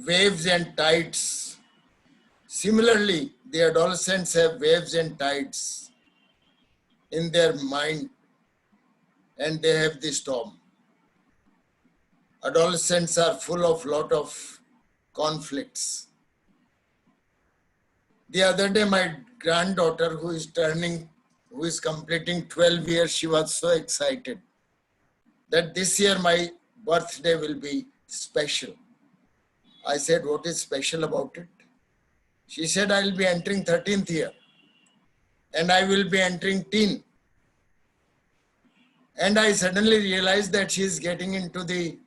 waves and tides. Similarly, the adolescents have waves and tides in their mind, and they have the storm. Adolescents are full of lot of conflicts. The other day, my granddaughter, who is completing 12 years, she was so excited that this year my birthday will be special. I said, what is special about it? She said, I will be entering 13th year and I will be entering teen. And I suddenly realized that she is getting into the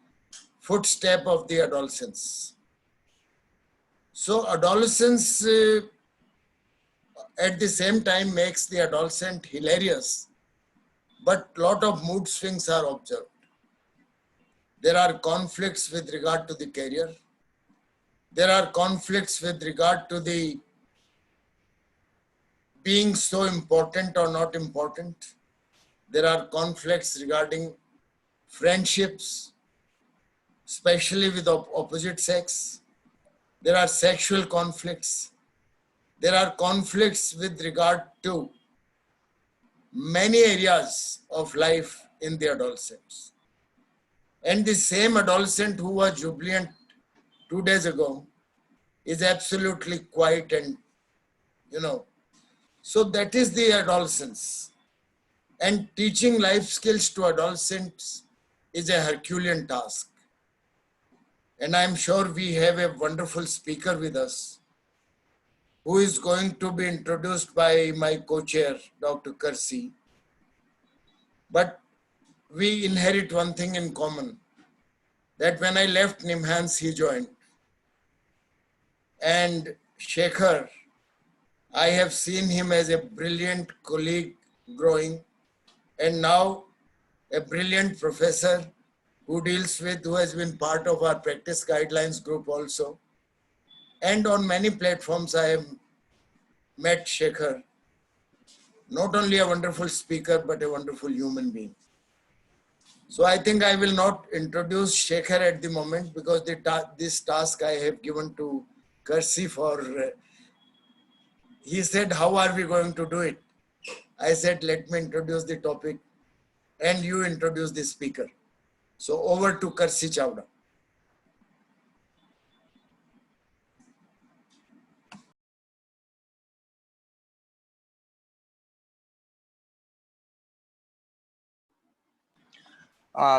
footstep of the adolescence. So adolescence at the same time makes the adolescent hilarious, but lot of mood swings are observed. There are conflicts with regard to the career. There are conflicts with regard to the being so important or not important. There are conflicts regarding friendships, especially with opposite sex. There are sexual conflicts. There are conflicts with regard to many areas of life in the adolescents. And the same adolescent who was jubilant 2 days ago is absolutely quiet and, so that is the adolescence. And teaching life skills to adolescents is a Herculean task. And I'm sure we have a wonderful speaker with us who is going to be introduced by my co-chair, Dr. Kersi. But we inherit one thing in common, that when I left NIMHANS, he joined. And Shekhar, I have seen him as a brilliant colleague growing, and now a brilliant professor who has been part of our practice guidelines group also. And on many platforms I have met Shekhar, not only a wonderful speaker, but a wonderful human being. So I think I will not introduce Shekhar at the moment because this task I have given to Kersi for, he said, how are we going to do it? I said, let me introduce the topic and you introduce the speaker. So over to Kersi Chawda.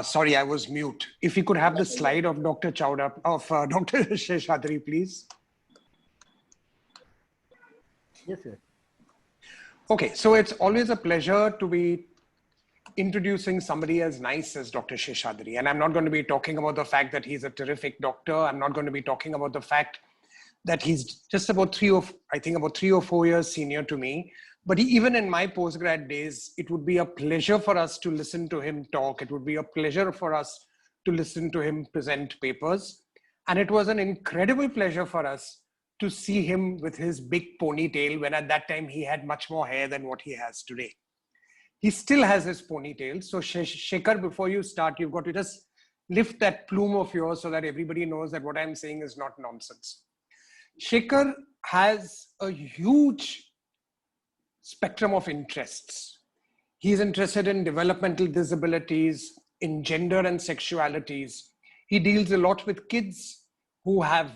Sorry, I was mute. If we could have the slide of Dr. Chawda, of Dr. Sheshadri, please. Yes, sir. Okay, so it's always a pleasure to be introducing somebody as nice as Dr. Sheshadri. And I'm not going to be talking about the fact that he's a terrific doctor. I'm not going to be talking about the fact that he's just about 3 or 4 years senior to me. But even in my postgrad days, it would be a pleasure for us to listen to him talk. It would be a pleasure for us to listen to him present papers. And it was an incredible pleasure for us to see him with his big ponytail when at that time he had much more hair than what he has today. He still has his ponytail. So Shekhar, before you start, you've got to just lift that plume of yours so that everybody knows that what I'm saying is not nonsense. Shekhar has a huge spectrum of interests. He's interested in developmental disabilities, in gender and sexualities. He deals a lot with kids who are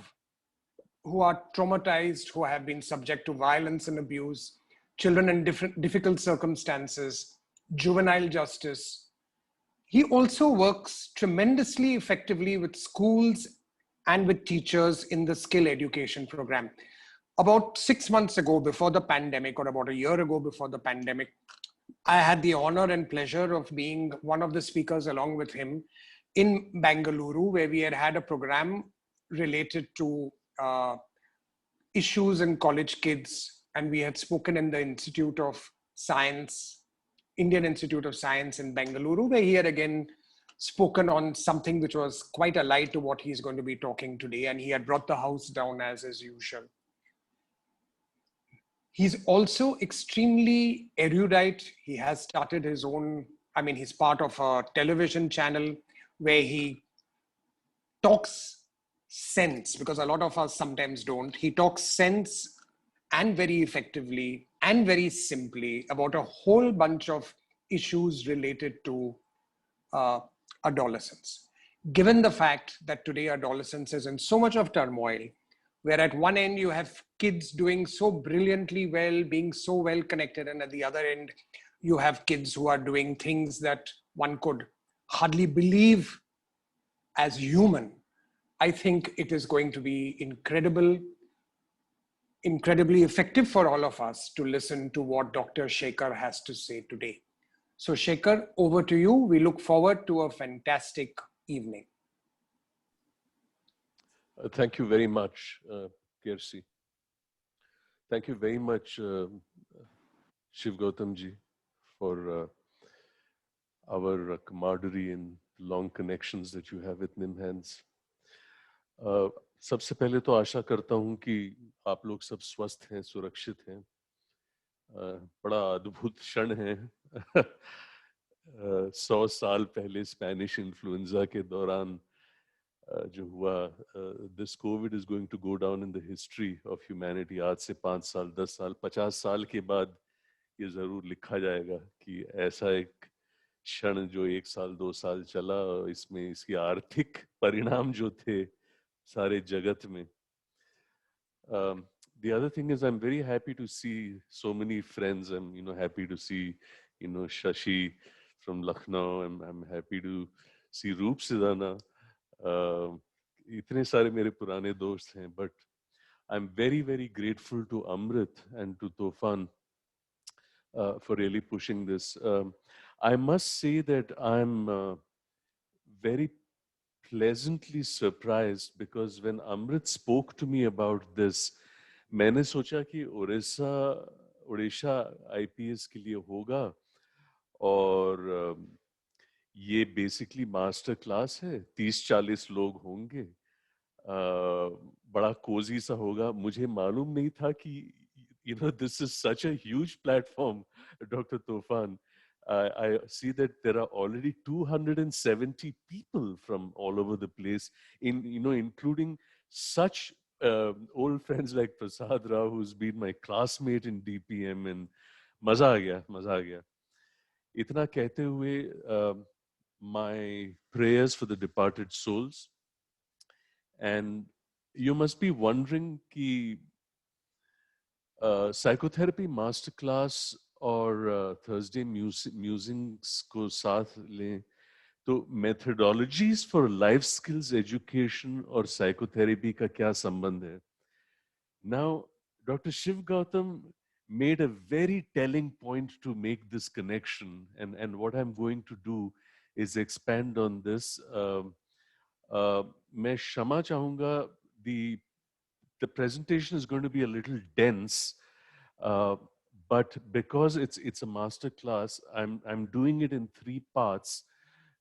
traumatized, who have been subject to violence and abuse, children in difficult circumstances, juvenile justice. He also works tremendously effectively with schools and with teachers in the skill education program. About 6 months ago, before the pandemic, or about a year ago before the pandemic, I had the honor and pleasure of being one of the speakers along with him in Bengaluru, where we had a program related to issues in college kids. And we had spoken in the Institute of Science, Indian Institute of Science in Bengaluru, where he had again spoken on something which was quite allied to what he's going to be talking today. And he had brought the house down as usual. He's also extremely erudite. He has started his own, he's part of a television channel where he talks sense, because a lot of us sometimes don't. He talks sense and very effectively and very simply about a whole bunch of issues related to uh, adolescence. Given the fact that today adolescence is in so much of turmoil, where at one end you have kids doing so brilliantly well, being so well connected, and at the other end you have kids who are doing things that one could hardly believe as human. I think it is going to be incredibly effective for all of us to listen to what Dr. Shekhar has to say today. So Shekhar, over to you. We look forward to a fantastic evening. Thank you very much, Kirsi. Thank you very much, Shiv Gautam ji, for our camaraderie and long connections that you have with NIMHANS. सबसे पहले तो आशा करता हूं कि आप लोग सब स्वस्थ हैं, सुरक्षित हैं. बड़ा अद्भुत क्षण है. 100 साल पहले स्पेनिश इन्फ्लुएंजा के दौरान जो हुआ, this COVID is going to go down in the history of humanity. आज से 5 साल, 10 साल, 50 साल के बाद ये जरूर लिखा जाएगा कि ऐसा एक क्षण जो 1 साल 2 साल चला, इसमें इसके आर्थिक परिणाम जो थे सारे जगत में. The other thing is I'm very happy to see so many friends. I'm happy to see Shashi from Lucknow. I'm happy to see Roop Sidana. इतने सारे मेरे पुराने दोस्त हैं, but I'm very, very grateful to Amrit and to Tofan for really pushing this. I must say that I'm very pleasantly surprised because when Amrit spoke to me about this, मैंने सोचा कि Orissa IPS के लिए होगा और ये basically master class है, 30-40 लोग होंगे, बड़ा कोजी सा होगा. मुझे मालूम नहीं था कि this is such a huge platform, Dr. Tofan. I see that there are already 270 people from all over the place, including such old friends like Prasad Rao, who's been my classmate in DPM, and मजा आ गया. इतना कहते हुए, my prayers for the departed souls. And you must be wondering कि psychotherapy masterclass और Thursday musings को साथ लें तो methodologies for life skills education और psychotherapy का क्या संबंध है? Now, Dr. Shiv Gautam made a very telling point to make this connection, and what I'm going to do is expand on this. मैं क्षमा चाहूँगा, the presentation is going to be a little dense, but because it's a master class, I'm doing it in 3 parts.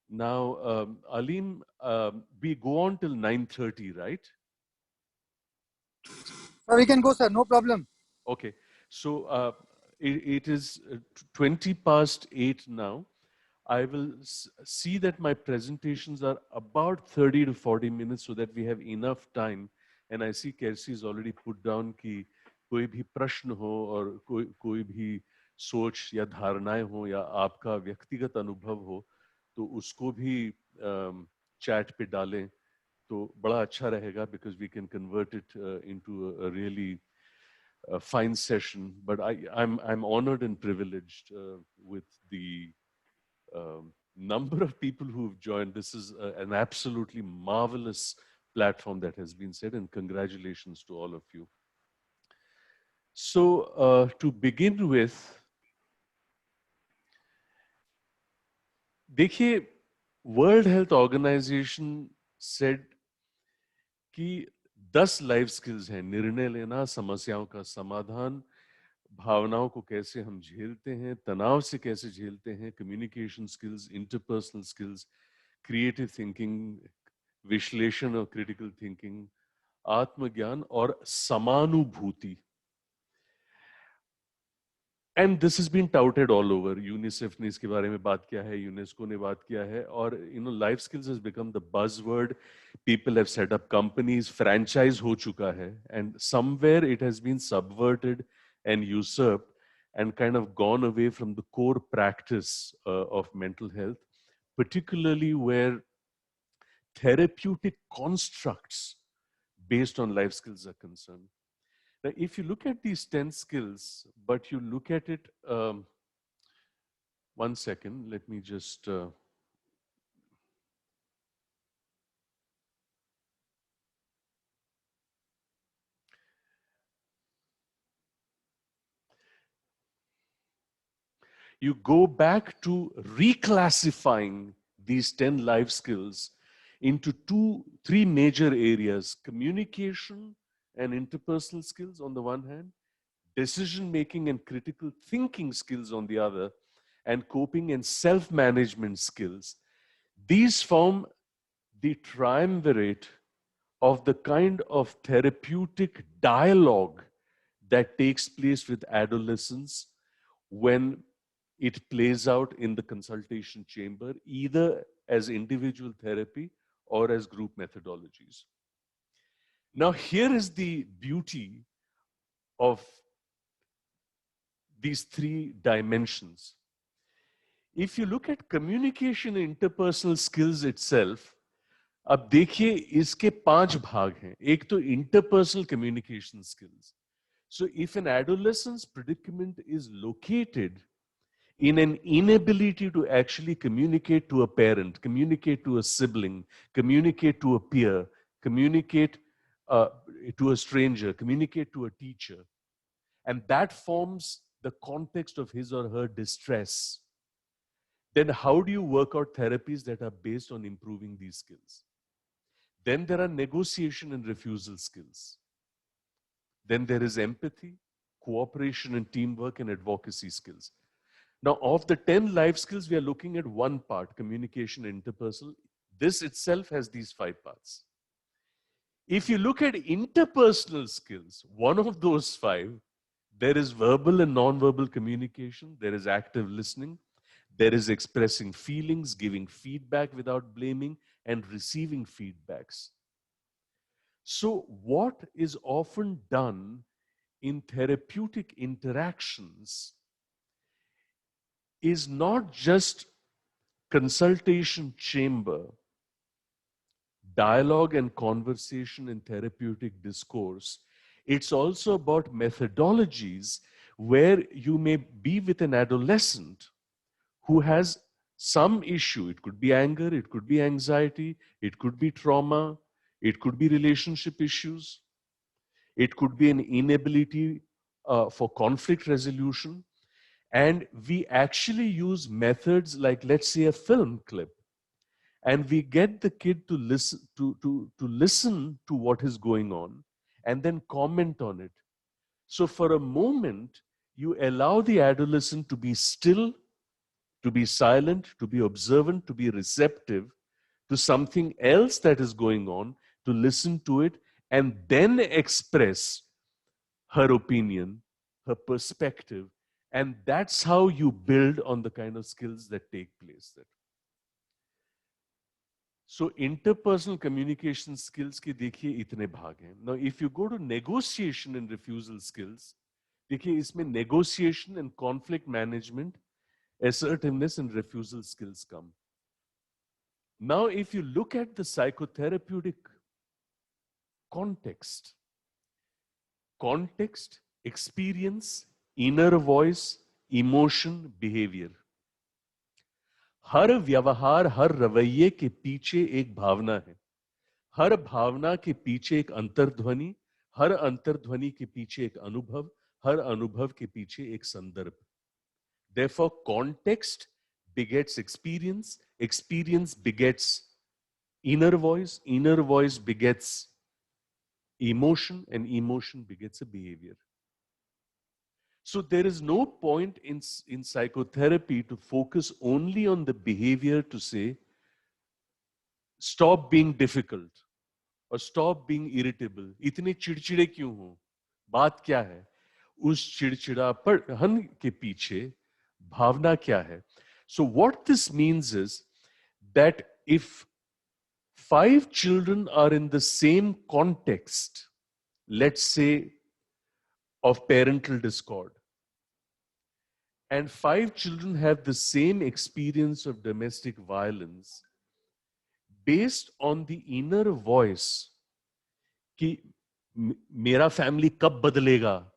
Now, Alim, we go on till 9:30, right? We can go, sir. No problem. Okay. So it is 20 past 8 now. I will see that my presentations are about 30 to 40 minutes so that we have enough time. And I see Kersi has already put down कि कोई भी प्रश्न हो और कोई भी सोच या धारणाएं हो या आपका व्यक्तिगत अनुभव हो तो उसको भी चैट पे डालें तो बड़ा अच्छा रहेगा, because we can convert it into a really fine session. But I'm honored and privileged with the number of people who've joined. This is an absolutely marvelous platform that has been set, and congratulations to all of you. So to begin with, देखिए, World Health Organization said कि 10 life skills हैं: निर्णय लेना, समस्याओं का समाधान, भावनाओं को कैसे हम झेलते हैं, तनाव से कैसे झेलते हैं, communication skills, interpersonal skills, creative thinking, विश्लेषण और क्रिटिकल थिंकिंग, आत्मज्ञान और समानुभूति. And this has been touted all over. UNICEF ने इसके बारे में बात किया है, UNESCO ने बात किया है, और life skills has become the buzzword. People have set up companies, franchise हो चुका है, and somewhere it has been subverted and usurped and kind of gone away from the core practice of mental health, particularly where therapeutic constructs based on life skills are concerned. Now, if you look at these 10 skills, but you look at it, one second, let me just, you go back to reclassifying these 10 life skills into three major areas: communication and interpersonal skills on the one hand, decision making and critical thinking skills on the other, and coping and self-management skills. These form the triumvirate of the kind of therapeutic dialogue that takes place with adolescents when it plays out in the consultation chamber, either as individual therapy or as group methodologies. Now, here is the beauty of these three dimensions. If you look at communication and interpersonal skills itself, अब देखिए इसके 5 भाग हैं. एक तो interpersonal communication skills. So if an adolescent's predicament is located in an inability to actually communicate to a parent, communicate to a sibling, communicate to a peer, communicate to a stranger, communicate to a teacher, and that forms the context of his or her distress, then how do you work out therapies that are based on improving these skills? Then there are negotiation and refusal skills. Then there is empathy, cooperation and teamwork, and advocacy skills. Now, of the 10 life skills, we are looking at one part, communication and interpersonal. This itself has these 5 parts. If you look at interpersonal skills, one of those 5, there is verbal and non-verbal communication, there is active listening, there is expressing feelings, giving feedback without blaming, and receiving feedbacks. So what is often done in therapeutic interactions is not just consultation chamber, dialogue and conversation in therapeutic discourse. It's also about methodologies where you may be with an adolescent who has some issue. It could be anger, it could be anxiety, it could be trauma, it could be relationship issues, it could be an inability for conflict resolution. And we actually use methods like, let's say, a film clip, and we get the kid to listen to what is going on and then comment on it. So for a moment, you allow the adolescent to be still, to be silent, to be observant, to be receptive to something else that is going on, to listen to it, and then express her opinion, her perspective. And that's how you build on the kind of skills that take place there. So interpersonal communication skills के देखिए इतने भाग हैं. Now, if you go to negotiation and refusal skills, देखिए इसमें negotiation and conflict management, assertiveness and refusal skills come. Now, if you look at the psychotherapeutic context, experience, inner voice, emotion, behavior. हर व्यवहार, हर रवैये के पीछे एक भावना है. हर भावना के पीछे एक अंतर्ध्वनि, हर अंतर्ध्वनि के पीछे एक अनुभव, हर अनुभव के पीछे एक संदर्भ. Therefore, context begets experience, experience begets inner voice begets emotion, and emotion begets a behavior. So there is no point in psychotherapy to focus only on the behavior to say, stop being difficult or stop being irritable. इतने चिड़चिड़े क्यों हो? बात क्या है? उस चिड़चिड़ापन के पीछे भावना क्या है? So what this means is that if 5 children are in the same context, let's say of parental discord, and 5 children have the same experience of domestic violence, based on the inner voice कि मेरा family कब बदलेगा,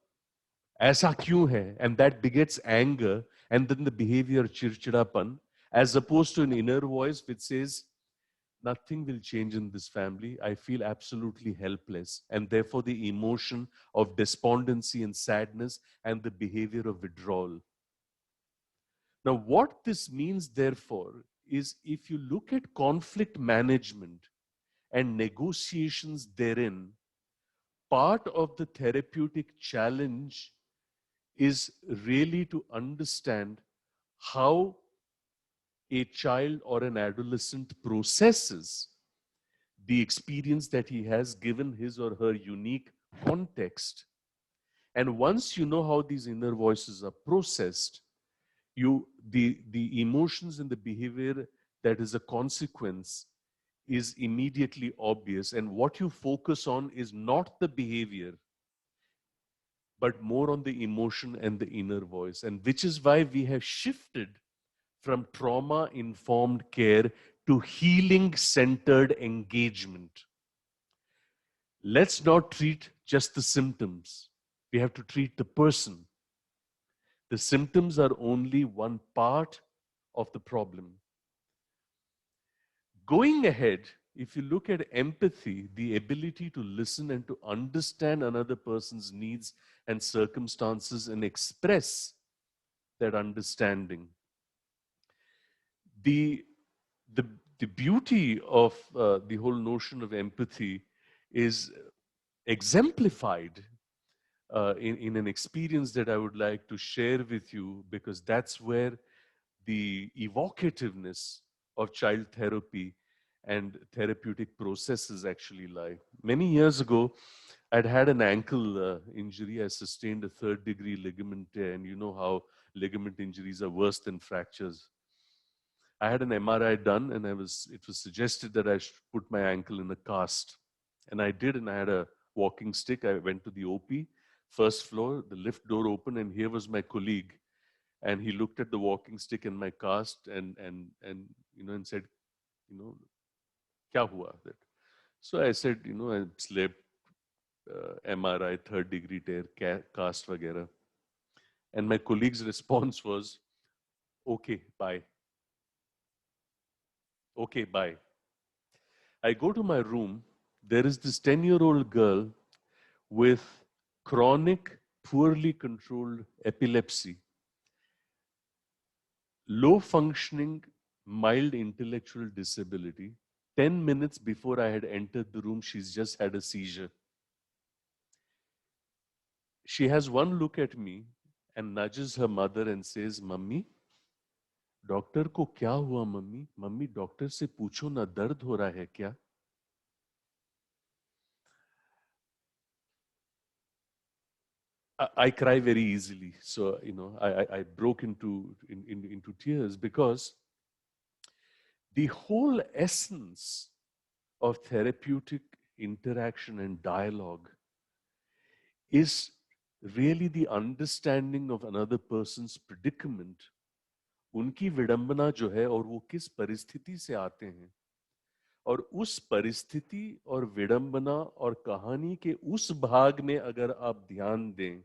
ऐसा क्यों है, and that begets anger and then the behavior चिड़चिड़ापन, as opposed to an inner voice which says nothing will change in this family, I feel absolutely helpless, and therefore the emotion of despondency and sadness and the behavior of withdrawal. Now what this means therefore is, if you look at conflict management and negotiations therein, part of the therapeutic challenge is really to understand how a child or an adolescent processes the experience that he has given his or her unique context. And once you know how these inner voices are processed, the emotions and the behavior that is a consequence is immediately obvious. And what you focus on is not the behavior, but more on the emotion and the inner voice. And which is why we have shifted from trauma-informed care to healing-centered engagement. Let's not treat just the symptoms. We have to treat the person. The symptoms are only one part of the problem. Going ahead, if you look at empathy, the ability to listen and to understand another person's needs and circumstances and express that understanding, the, the, the beauty of the whole notion of empathy is exemplified in an experience that I would like to share with you, because that's where the evocativeness of child therapy and therapeutic processes actually lie. Many years ago, I'd had an ankle injury. I sustained a 3rd-degree ligament tear, and you know how ligament injuries are worse than fractures. I had an MRI done, and it was suggested that I should put my ankle in a cast. And I did, and I had a walking stick. I went to the OP, first floor, the lift door opened, and here was my colleague. And he looked at the walking stick and my cast and said, kya hua? That. So I said, I slept, MRI, 3rd-degree tear, cast vagera. And my colleague's response was, okay, bye. Okay, bye. I go to my room. There is this 10-year-old girl with chronic, poorly controlled epilepsy, low functioning, mild intellectual disability. 10 minutes before I had entered the room, she's just had a seizure. She has one look at me and nudges her mother and says, Mummy, doctor को क्या हुआ mummy? Mummy doctor से पूछो ना, दर्द हो रहा है क्या? I cry very easily, so I broke into tears, because the whole essence of therapeutic interaction and dialogue is really the understanding of another person's predicament, उनकी विडंबना जो है और वो किस परिस्थिति से आते हैं, और उस परिस्थिति और विडंबना और कहानी के उस भाग में अगर आप ध्यान दें,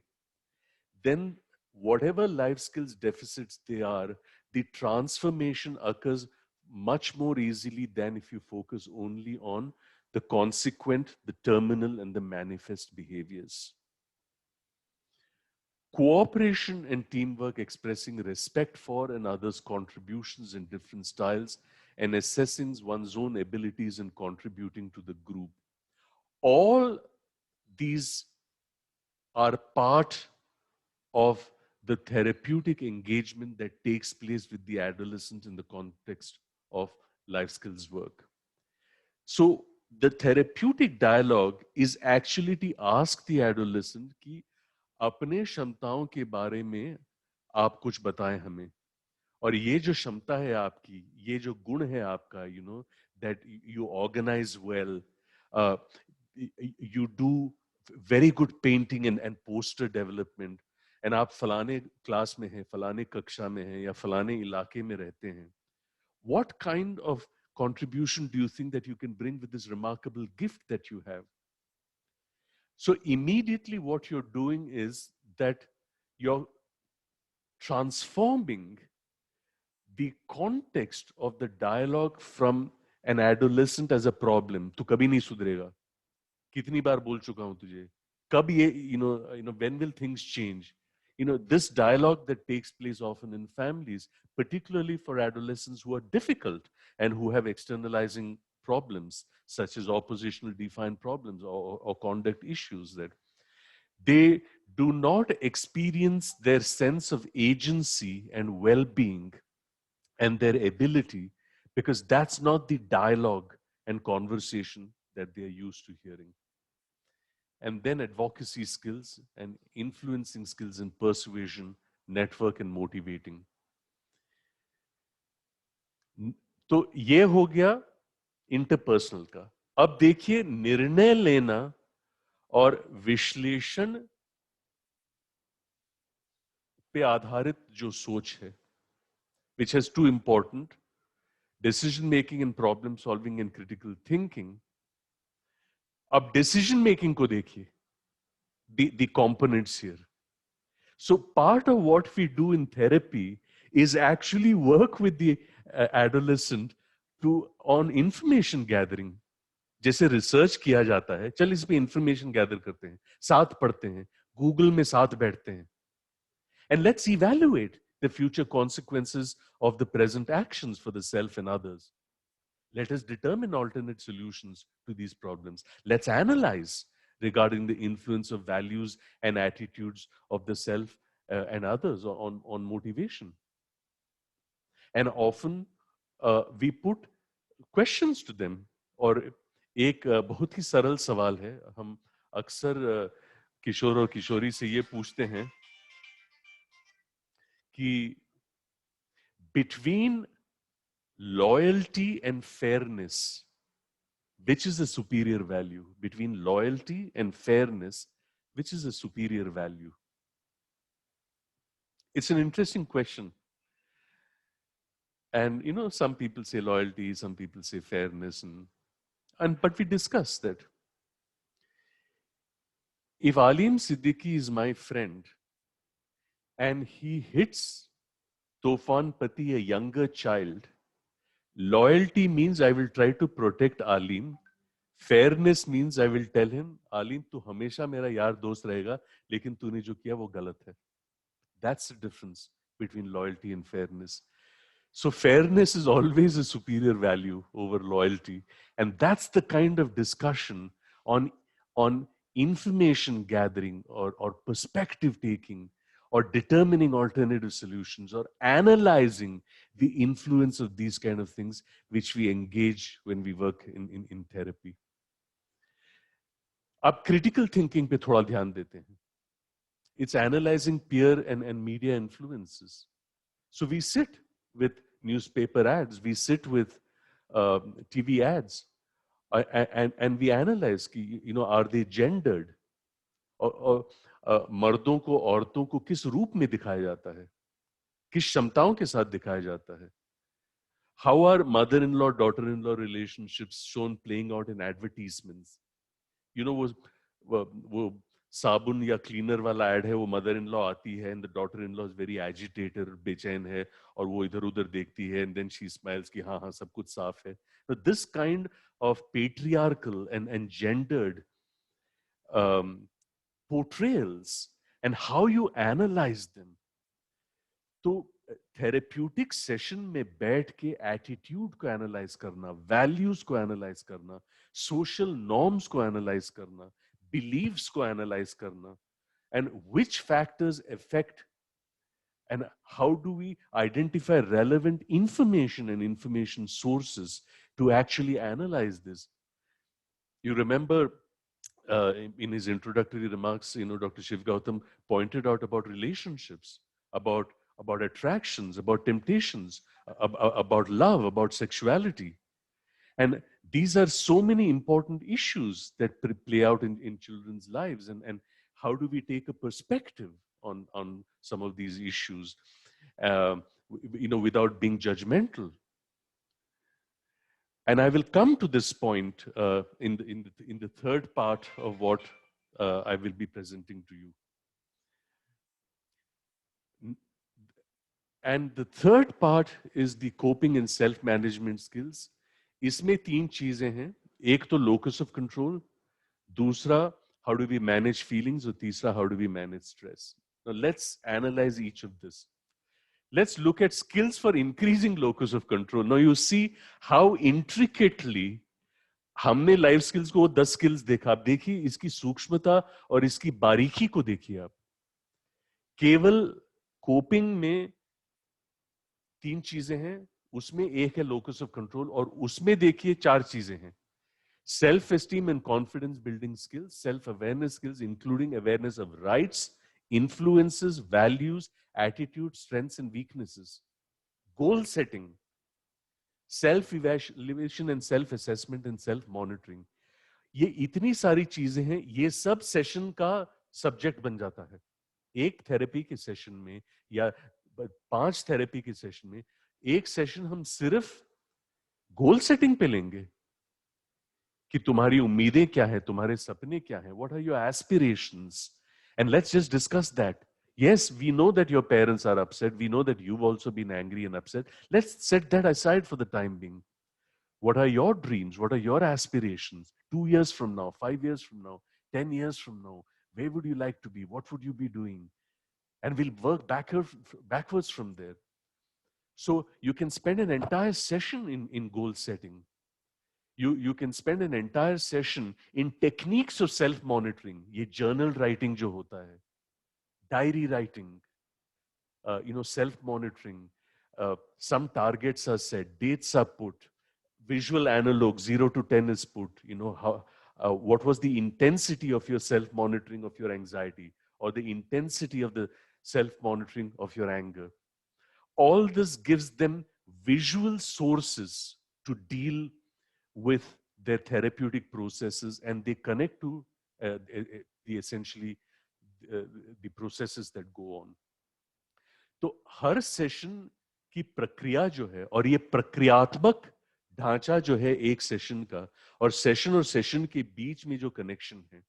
then whatever life skills deficits they are, the transformation occurs much more easily than if you focus only on the consequent, the terminal, and the manifest behaviors. Cooperation and teamwork, expressing respect for and others' contributions in different styles, and assessing one's own abilities and contributing to the group. All these are part of the therapeutic engagement that takes place with the adolescent in the context of life skills work. So the therapeutic dialogue is actually to ask the adolescent कि अपने क्षमताओं के बारे में आप कुछ बताएं हमें, और ये जो क्षमता है आपकी, ये जो गुण है आपका, you know, that you organise well, you do very good painting and poster development, and आप फलाने क्लास में हैं, फलाने कक्षा में हैं, या फलाने इलाके में रहते हैं. What kind of contribution do you think that you can bring with this remarkable gift that you have? So immediately what you're doing is that you're transforming the context of the dialogue from an adolescent as a problem. तू कभी नहीं सुधरेगा. कितनी बार बोल चुका हूं तुझे. कब ये, when will things change? This dialogue that takes place often in families, particularly for adolescents who are difficult and who have externalizing problems, such as oppositional defined problems or conduct issues, that they do not experience their sense of agency and well-being and their ability, because that's not the dialogue and conversation that they are used to hearing. And then advocacy skills and influencing skills in persuasion, network and motivating. तो ये हो गया interpersonal का. अब देखिए निर्णय लेना और विश्लेषण पे आधारित जो सोच है, which has two important: decision making and problem solving and critical thinking. अब decision making को देखिए, the components here. So part of what we do in therapy is actually work with the adolescent on information gathering. जैसे research किया जाता है, चल इस पे इंफॉर्मेशन गैदर करते हैं, साथ पढ़ते हैं, गूगल में साथ बैठते हैं, and let's evaluate the future consequences of the present actions for the self and others. Let us determine alternate solutions to these problems. Let's analyze regarding the influence of values and attitudes of the self and others on motivation. And often we put questions to them. और एक बहुत ही सरल सवाल है, हम अक्सर किशोर और किशोरी से ये पूछते हैं कि between loyalty and fairness, which is a superior value? Between loyalty and fairness, which is a superior value? It's an interesting question. And some people say loyalty, some people say fairness, but we discussed that. If Alim Siddiqui is my friend and he hits Tofan Pati, a younger child, loyalty means I will try to protect Alim. Fairness means I will tell him, Alim, tu hamesha mera yaar dost rahega, lekin tune jo kiya wo galat hai. That's the difference between loyalty and fairness. So fairness is always a superior value over loyalty. And that's the kind of discussion on information gathering or perspective taking or determining alternative solutions or analyzing the influence of these kind of things which we engage when we work in therapy. अब critical thinking पे थोड़ा ध्यान देते हैं. It's analyzing peer and media influences. So we sit with newspaper ads, we sit with TV ads, and we analyze, are they gendered? और मर्दों को औरतों को किस रूप में दिखाया जाता है, किस क्षमताओं के साथ दिखाया जाता है. How are mother-in-law, daughter-in-law relationships shown playing out in advertisements? वो साबुन या क्लीनर वाला एड है, वो मदर इन लॉ आती है and the daughter in law is very agitated, बेचैन है, और वो इधर उधर देखती है एंड देन शी स्माइल्स कि हाँ हाँ सब कुछ साफ है. This kind of patriarchal and gendered portrayals and how you analyze them. तो थेरेप्यूटिक सेशन में बैठ के एटीट्यूड को एनालाइज करना, वैल्यूज को एनालाइज करना, सोशल नॉर्म्स को एनालाइज करना, बिलीव्स को एनालाइज करना, and which factors affect and how do we identify relevant information and information sources to actually analyze this. You remember in his introductory remarks, Dr. Shiv Gautam pointed out about relationships, about attractions, about temptations, about love, about sexuality. And these are so many important issues that play out in children's lives. And how do we take a perspective on some of these issues, without being judgmental? And I will come to this point in the third part of what I will be presenting to you. And the third part is the coping and self-management skills. इसमें तीन चीजें हैं. एक तो locus of control, दूसरा how do we manage feelings, और तीसरा how do we manage stress. Now let's analyze each of this. Let's look at skills for increasing locus of control. Now you see how intricately हमने life skills को 10 skills देखा. आप देखिए इसकी सूक्ष्मता और इसकी बारीकी को देखिए आप. केवल कोपिंग में तीन चीजें हैं, उसमें एक है लोकस ऑफ कंट्रोल, और उसमें देखिए चार चीजें हैं. Self esteem and confidence building skills, self awareness skills including awareness of rights, influences, values, attitudes, strengths and weaknesses, goal setting, self-evaluation and self-assessment and self-monitoring. ये इतनी सारी चीजें हैं, ये सब सेशन का सब्जेक्ट बन जाता है. एक थेरेपी के सेशन में या 5 थेरेपी के सेशन में एक सेशन हम सिर्फ गोल सेटिंग पे लेंगे कि तुम्हारी उम्मीदें क्या है, तुम्हारे सपने क्या है, what are your aspirations. And let's just discuss that. Yes, we know that your parents are upset. We know that you've also been angry and upset. Let's set that aside for the time being. What are your dreams? What are your aspirations? 2 years from now, 5 years from now, 10 years from now, where would you like to be? What would you be doing? And we'll work backwards from there. So you can spend an entire session in goal setting. You can spend an entire session in techniques of self-monitoring. ये journal writing जो होता है, diary writing, self-monitoring. Some targets are set, dates are put, visual analog 0 to 10 is put. What was the intensity of your self-monitoring of your anxiety, or the intensity of the self-monitoring of your anger. All this gives them visual sources to deal with their therapeutic processes, and they connect to the processes that go on. तो हर session की प्रक्रिया जो है, और ये प्रक्रियात्मक ढांचा जो है एक सेशन का, और सेशन के बीच में जो कनेक्शन है,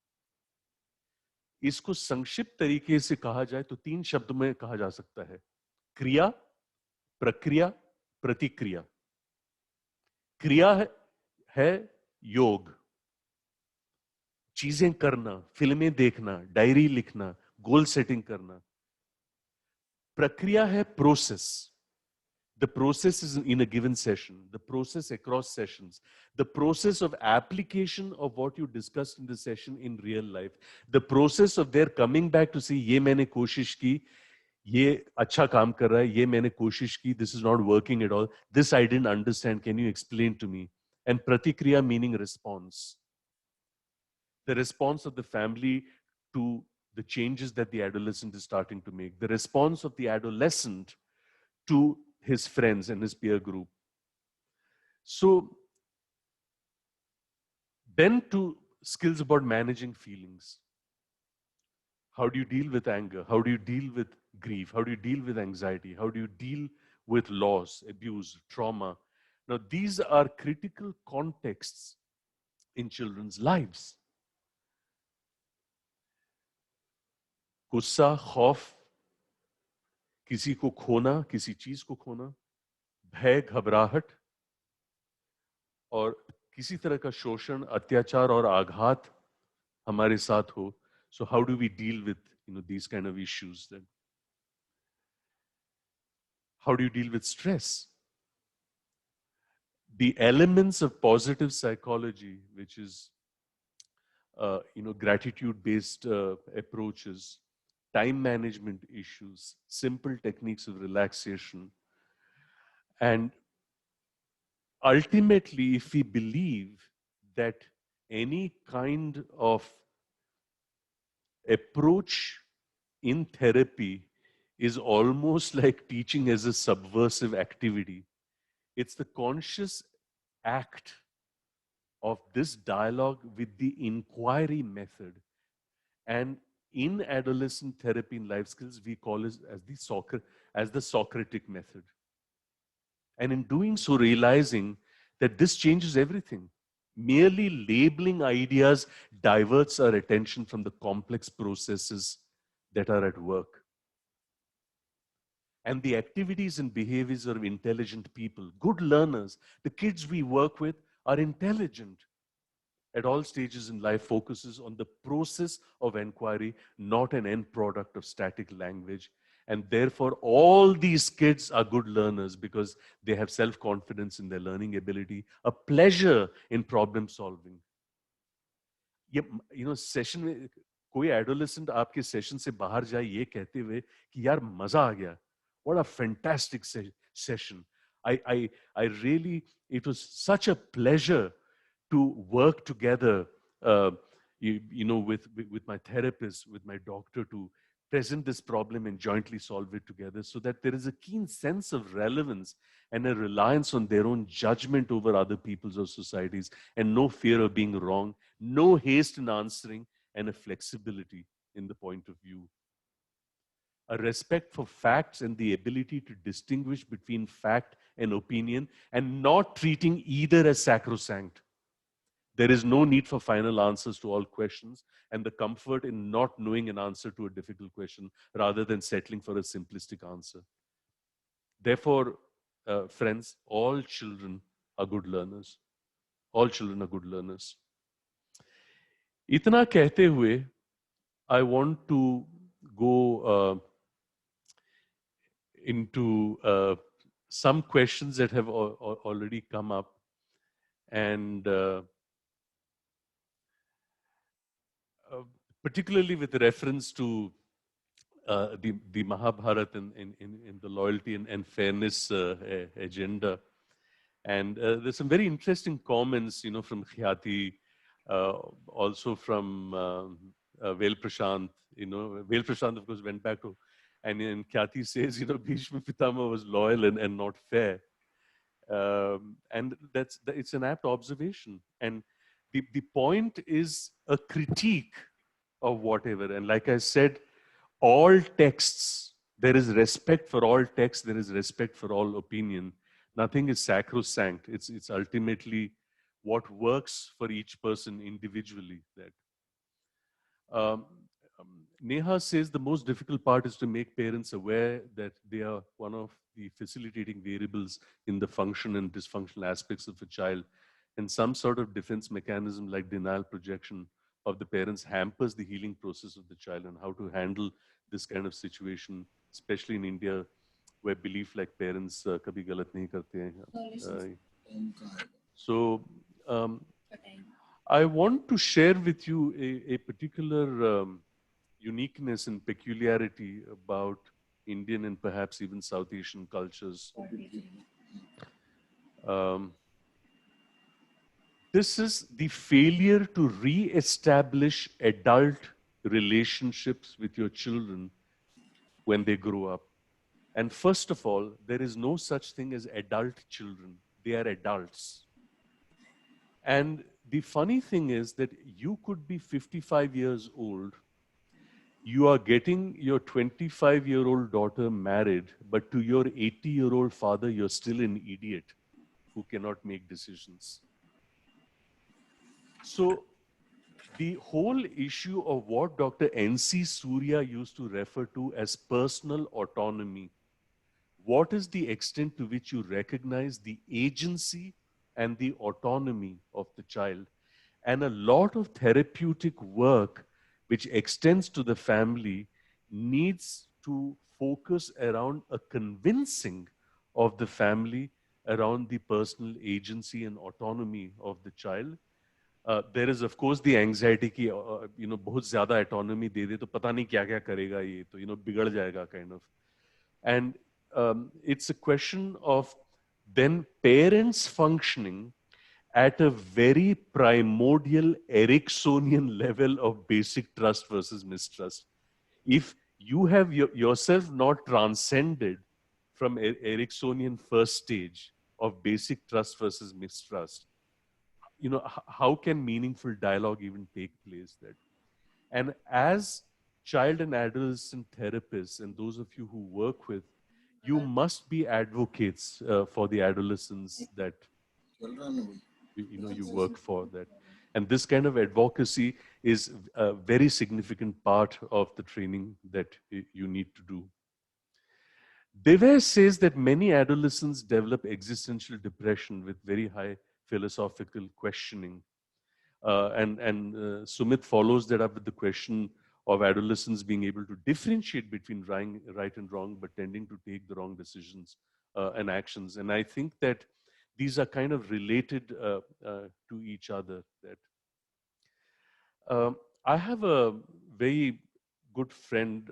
इसको संक्षिप्त तरीके से कहा जाए तो 3 शब्द में कहा जा सकता है: क्रिया, प्रक्रिया, प्रतिक्रिया. क्रिया है योग, चीजें करना, फिल्में देखना, डायरी लिखना, गोल सेटिंग करना. प्रक्रिया है process. The process is in a given session, the process across sessions, the process of application of what you discussed in the session in real life, the process of their coming back to say, ये मैंने कोशिश की, ये अच्छा काम कर रहा है, ये मैंने कोशिश की, this is not working at all, this I didn't understand, can you explain to me? And pratikriya meaning response. The response of the family to the changes that the adolescent is starting to make. The response of the adolescent to his friends and his peer group. So then to skills about managing feelings. How do you deal with anger? How do you deal with grief? How do you deal with anxiety? How do you deal with loss, abuse, trauma? Now, these are critical contexts in children's lives. गुस्सा, खौफ, किसी को खोना, किसी चीज को खोना, भय, घबराहट, और किसी तरह का शोषण, अत्याचार और आघात हमारे साथ हो. So how do we deal with these kind of issues then? How do you deal with stress? The elements of positive psychology, which is gratitude-based approaches, time management issues, simple techniques of relaxation, and ultimately, if we believe that any kind of approach in therapy is almost like teaching as a subversive activity. It's the conscious act of this dialogue with the inquiry method. And in adolescent therapy in life skills, we call it as the Socratic method. And in doing so, realizing that this changes everything. Merely labeling ideas diverts our attention from the complex processes that are at work. And the activities and behaviors of intelligent people, good learners, the kids we work with are intelligent at all stages in life, focuses on the process of inquiry, not an end product of static language. And therefore, all these kids are good learners because they have self-confidence in their learning ability, a pleasure in problem solving. ये session में कोई adolescent आपके session से बाहर जाए ये कहते हुए कि यार मजा आ गया, what a fantastic session. I really, it was such a pleasure to work together, with my therapist, with my doctor, to present this problem and jointly solve it together, so that there is a keen sense of relevance and a reliance on their own judgment over other people's or societies, and no fear of being wrong, no haste in answering, and a flexibility in the point of view. A respect for facts and the ability to distinguish between fact and opinion, and not treating either as sacrosanct. There is no need for final answers to all questions, and the comfort in not knowing an answer to a difficult question rather than settling for a simplistic answer. Therefore, friends, all children are good learners. All children are good learners. Itna कहते हुए, I want to go into some questions that have already come up, and particularly with reference to the Mahabharata in the loyalty and fairness agenda. And there's some very interesting comments, from Khyati, also from Vel Prashant. Vel Prashant, of course, went back to, and Khyati says, Bhishma Pitama was loyal and not fair. And it's an apt observation. And the point is a critique of whatever. And like I said, all texts, there is respect for all texts, there is respect for all opinion. Nothing is sacrosanct. It's ultimately what works for each person individually. Neha says the most difficult part is to make parents aware that they are one of the facilitating variables in the function and dysfunctional aspects of a child. And some sort of defense mechanism like denial projection of the parents hampers the healing process of the child, and how to handle this kind of situation, especially in India, where belief like parents kabhi galat nahi karte hain. So I want to share with you a particular uniqueness and peculiarity about Indian and perhaps even South Asian cultures. This is the failure to re-establish adult relationships with your children when they grow up. And first of all, there is no such thing as adult children. They are adults. And the funny thing is that you could be 55 years old, you are getting your 25-year-old daughter married, but to your 80-year-old father, you're still an idiot who cannot make decisions. So the whole issue of what Dr. N.C. Surya used to refer to as personal autonomy, what is the extent to which you recognize the agency and the autonomy of the child? And a lot of therapeutic work which extends to the family needs to focus around a convincing of the family around the personal agency and autonomy of the child. There is of course the anxiety ki बहुत ज़्यादा autonomy दे दे तो पता नहीं क्या क्या करेगा ये तो बिगड़ जाएगा kind of. And it's a question of then parents functioning at a very primordial Ericksonian level of basic trust versus mistrust. If you have yourself not transcended from Ericksonian first stage of basic trust versus mistrust, you know, how can meaningful dialogue even take place there? And as child and adolescent therapists and those of you who work with, you must be advocates for the adolescents that you work for. That, and this kind of advocacy is a very significant part of the training that you need to do. Deves says that many adolescents develop existential depression with very high philosophical questioning. Sumit follows that up with the question of adolescents being able to differentiate between right and wrong, but tending to take the wrong decisions and actions. And I think that these are kind of related to each other. That I have a very good friend,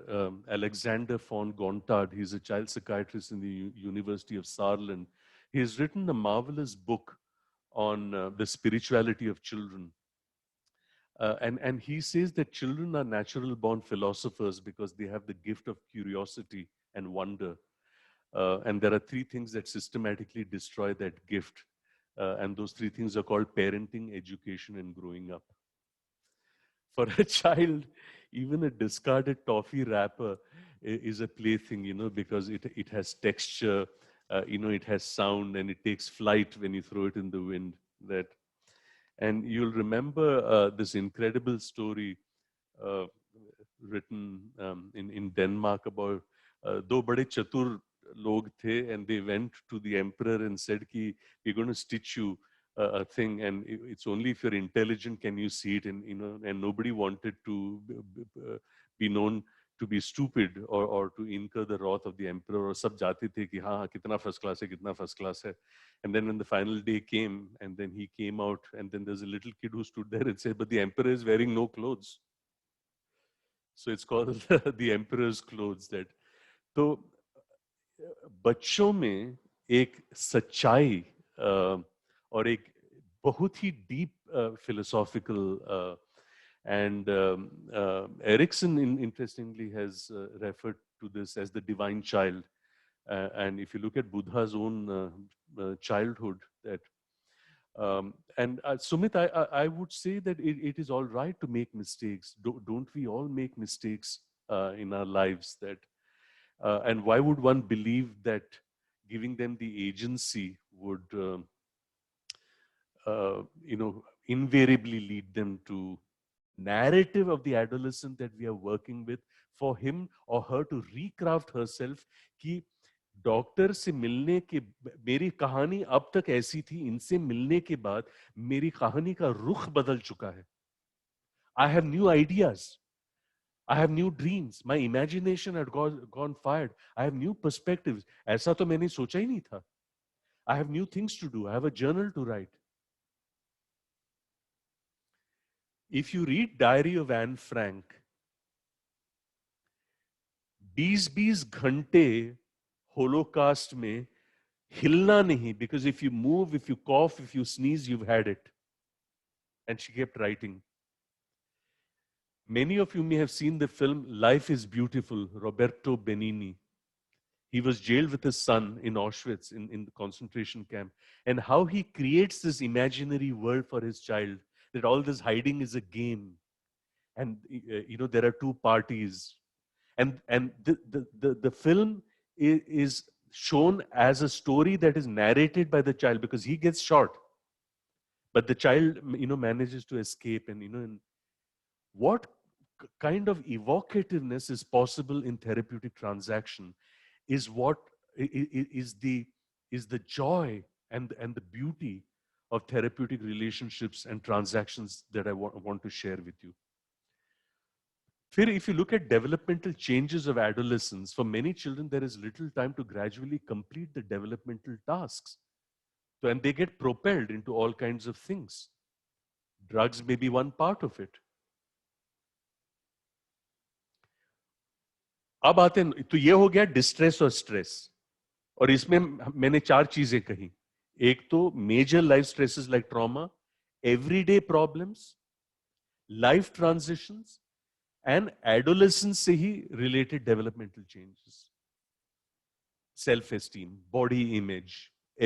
Alexander von Gontard. He's a child psychiatrist in the University of Saarland. He has written a marvelous book on the spirituality of children. And he says that children are natural born philosophers because they have the gift of curiosity and wonder. And there are three things that systematically destroy that gift. And those three things are called parenting, education, and growing up. For a child, even a discarded toffee wrapper is a plaything, because it has texture, it has sound, and it takes flight when you throw it in the wind. And you'll remember this incredible story written in Denmark about दो बड़े चतुर लोग थे, and they went to the emperor and said कि we're going to stitch you a thing, and it's only if you're intelligent can you see it, and and nobody wanted to be known to be stupid or to incur the wrath of the emperor. और सब जाते थे कि हाँ कितना first class है, कितना first class है. And then when the final day came, and then he came out, and then there's a little kid who stood there and said, but the emperor is wearing no clothes. So it's called the emperor's clothes. That तो बच्चों में एक सच्चाई और एक बहुत ही deep philosophical and Erickson interestingly has referred to this as the divine child. And if you look at Buddha's own childhood, that and Sumit, I would say that it is all right to make mistakes. Don't we all make mistakes in our lives? That and why would one believe that giving them the agency would invariably lead them to narrative of the adolescent that we are working with, for him or her to recraft herself कि doctor से मिलने के मेरी कहानी अब तक ऐसी थी, इनसे मिलने के बाद मेरी कहानी का रुख बदल चुका है. I have new ideas. I have new dreams. My imagination had gone fired. I have new perspectives. ऐसा तो मैंने सोचा ही नहीं था. I have new things to do. I have a journal to write. If you read Diary of Anne Frank, 20 घंटे Holocaust में हिलना नहीं, because if you move, if you cough, if you sneeze, you've had it. And she kept writing. Many of you may have seen the film Life is Beautiful, Roberto Benigni. He was jailed with his son in Auschwitz, in the concentration camp, and how he creates this imaginary world for his child, that all this hiding is a game. And there are two parties. And the film is shown as a story that is narrated by the child, because he gets shot. But the child, manages to escape. And, what kind of evocativeness is possible in therapeutic transaction is what is the joy and the beauty of therapeutic relationships and transactions that I want to share with you. If you look at developmental changes of adolescence, for many children, there is little time to gradually complete the developmental tasks. So, and they get propelled into all kinds of things. Drugs may be one part of it. अब आते हैं, तो ये हो गया distress और stress, और इसमें मैंने 4 चीजें कही. एक तो major life stresses like trauma, everyday problems, life transitions and adolescence से ही related developmental changes, self esteem, body image,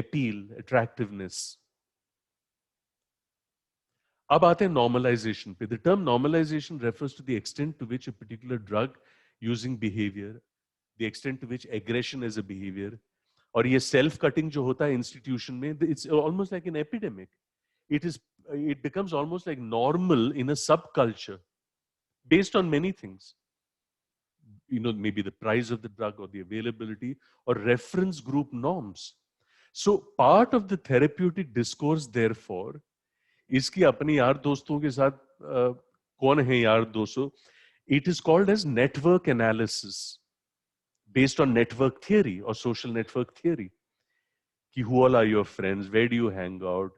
appeal, attractiveness. अब आते हैं नॉर्मलाइजेशन पे. The term normalization refers to the extent to which a particular drug using behaviour, the extent to which aggression is a behaviour. और ये self cutting जो होता है institution में, it's almost like an epidemic. It becomes almost like normal in a subculture based on many things. Maybe the price of the drug or the availability or reference group norms. So part of the therapeutic discourse, therefore, इसकी अपने यार दोस्तों के साथ कौन है यार दोस्तों, it is called as network analysis based on network theory or social network theory. कि who all are your friends, where do you hang out,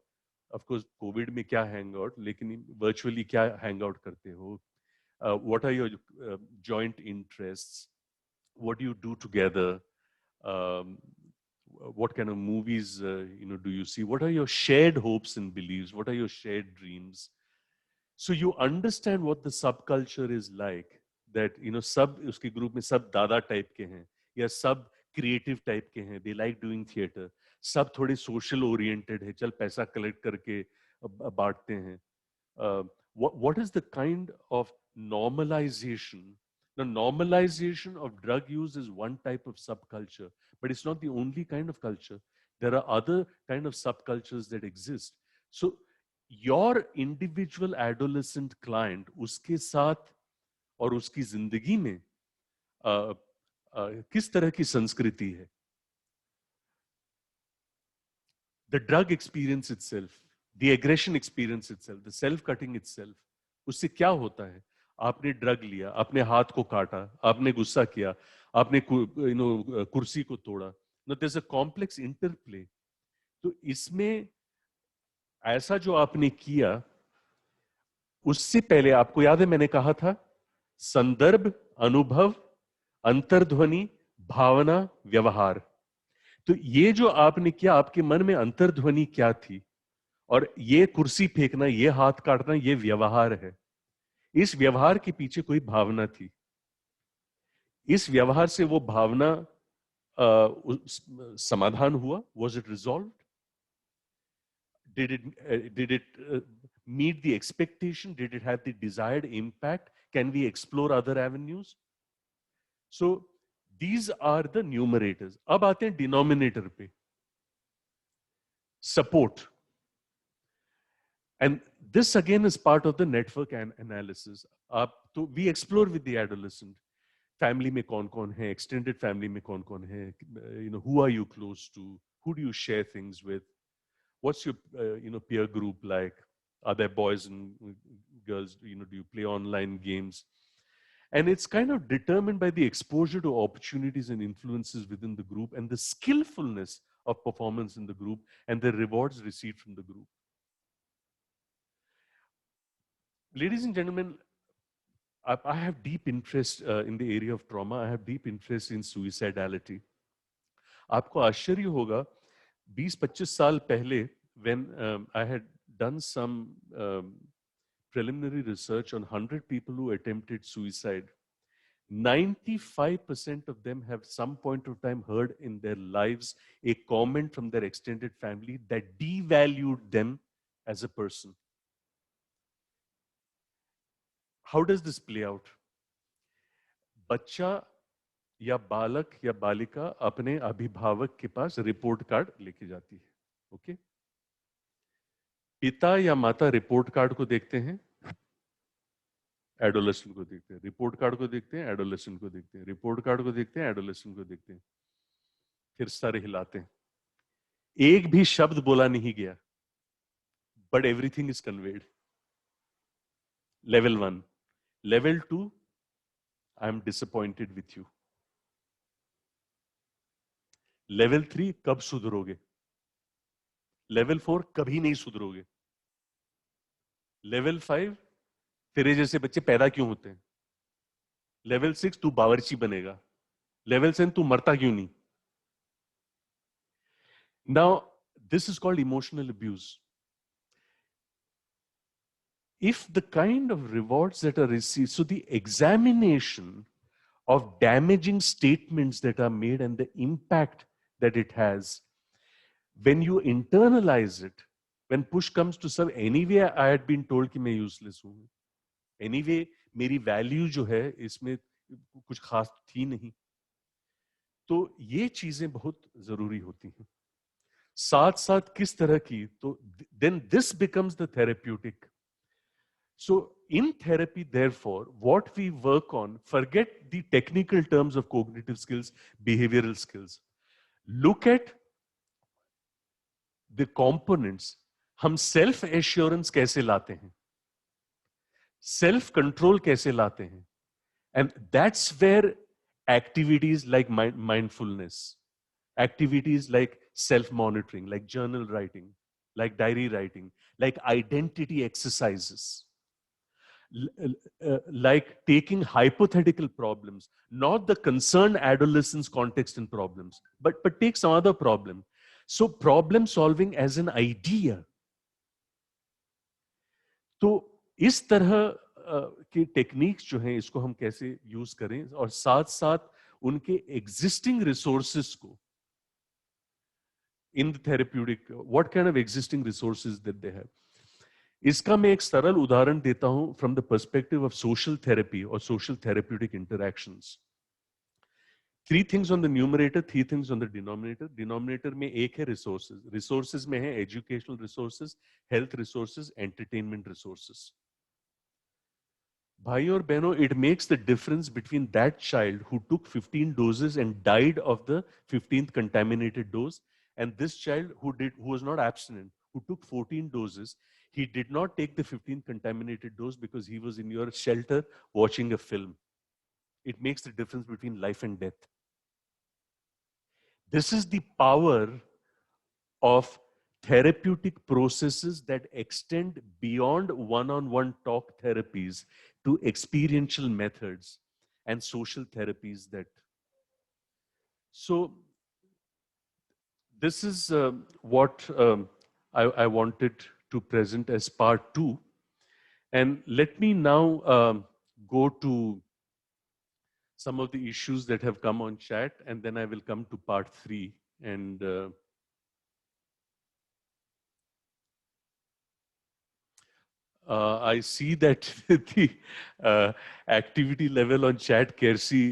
of course Covid में क्या hang out, लेकिन virtually क्या hang out करते हो, what are your joint interests, what do you do together, um, what kind of movies do you see, what are your shared hopes and beliefs, what are your shared dreams. So you understand what the subculture is like, that सब उसके group में सब दादा type के हैं या सब creative type के हैं, दे लाइक डूइंग थिएटर, सब थोड़े सोशल ओरिएंटेड है, चल पैसा कलेक्ट करके बांटते हैं. What is the kind of normalization? Now, normalization of drug use is one type of subculture, but it's not the only kind of culture. There are other kind of subcultures that exist. So your individual adolescent client, उसके साथ और उसकी जिंदगी में किस तरह की संस्कृति है, the drug experience itself, the aggression experience itself, the self-cutting itself, उससे क्या होता है. आपने ड्रग लिया, आपने हाथ को काटा, आपने गुस्सा किया, आपने कुर्सी को तोड़ा. Now there's a complex interplay. तो इसमें ऐसा जो आपने किया, उससे पहले आपको याद है मैंने कहा था संदर्भ, अनुभव, अंतर्ध्वनि, भावना, व्यवहार. तो ये जो आपने किया, आपके मन में अंतर्ध्वनि क्या थी, और ये कुर्सी फेंकना, ये हाथ काटना, ये व्यवहार है. इस व्यवहार के पीछे कोई भावना थी. इस व्यवहार से वो भावना समाधान हुआ. Was it resolve? Did it meet the expectation? Did it have the desired impact? Can we explore other avenues? So these are the numerators. अब आते हैं denominator पे. Support. And this again is part of the network analysis. तो we explore with the adolescent. Family में कौन कौन है, extended family में कौन कौन है, who are you close to, who do you share things with, what's your peer group like, are there boys and girls, do you play online games. And it's kind of determined by the exposure to opportunities and influences within the group and the skillfulness of performance in the group and the rewards received from the group. Ladies and gentlemen, I have deep interest in the area of trauma. I have deep interest in suicidality. आपको आश्चर्य होगा, 20-25 साल पहले, when I had done some preliminary research on 100 people who attempted suicide, 95% of them have some point of time heard in their lives a comment from their extended family that devalued them as a person. How does this play out? बच्चा या बालक या बालिका अपने अभिभावक के पास report card लेके जाती है. ओके, पिता या माता रिपोर्ट कार्ड को देखते हैं, एडोलेसेंट को देखते हैं, रिपोर्ट कार्ड को देखते हैं, एडोलेसेंट को देखते हैं, रिपोर्ट कार्ड को देखते हैं, एडोलेसेंट को देखते हैं, फिर सारे हिलाते हैं. एक भी शब्द बोला नहीं गया, but everything is conveyed. Level 1. Level 2, I am disappointed with you. Level 3, कब सुधरोगे. लेवल 4, कभी नहीं सुधरोगे. लेवल 5, तेरे जैसे बच्चे पैदा क्यों होते हैं. लेवल 6, तू बावर्ची बनेगा. लेवल 7, तू मरता क्यों नहीं. Now This is called emotional abuse. If the kind of rewards that are received, so the examination of damaging statements that are made and the impact that it has, when you internalize it, when push comes to shove, anyway I had been told कि मैं useless हूँ, anyway मेरी value जो है इसमें कुछ खास थी नहीं, तो ये चीजें बहुत जरूरी होती हैं. साथ साथ किस तरह की, तो then this becomes the therapeutic. So in therapy, therefore, what we work on, forget the technical terms of cognitive skills, behavioral skills. Look at the components. हम self assurance कैसे लाते हैं, self control कैसे लाते हैं, and that's where activities like mindfulness, activities like self monitoring, like journal writing, like diary writing, like identity exercises, like taking hypothetical problems, not the concerned adolescence context and problems, but take some other problem. So problem solving as an idea. तो इस तरह के techniques जो हैं इसको हम कैसे use करें, और साथ साथ उनके एग्जिस्टिंग रिसोर्सेस को in the therapeutic, what kind of existing resources that they have. इसका मैं एक सरल उदाहरण देता हूं from the perspective of social therapy और social therapeutic interactions. 3 things on the numerator, 3 things on the denominator. Denominator में एक है resources. Resources में है educational resources, health resources, entertainment resources. भाई और बहनों, it makes the difference between that child who took 15 doses and died of the 15th contaminated dose, and this child who was not abstinent, who took 14 doses. He did not take the 15th contaminated dose because he was in your shelter watching a film. It makes the difference between life and death. This is the power of therapeutic processes that extend beyond one-on-one talk therapies to experiential methods and social therapies that. So this is what I wanted to present as part 2. And let me now go to some of the issues that have come on chat, and then I will come to part 3. And I see that the activity level on chat, Kersi,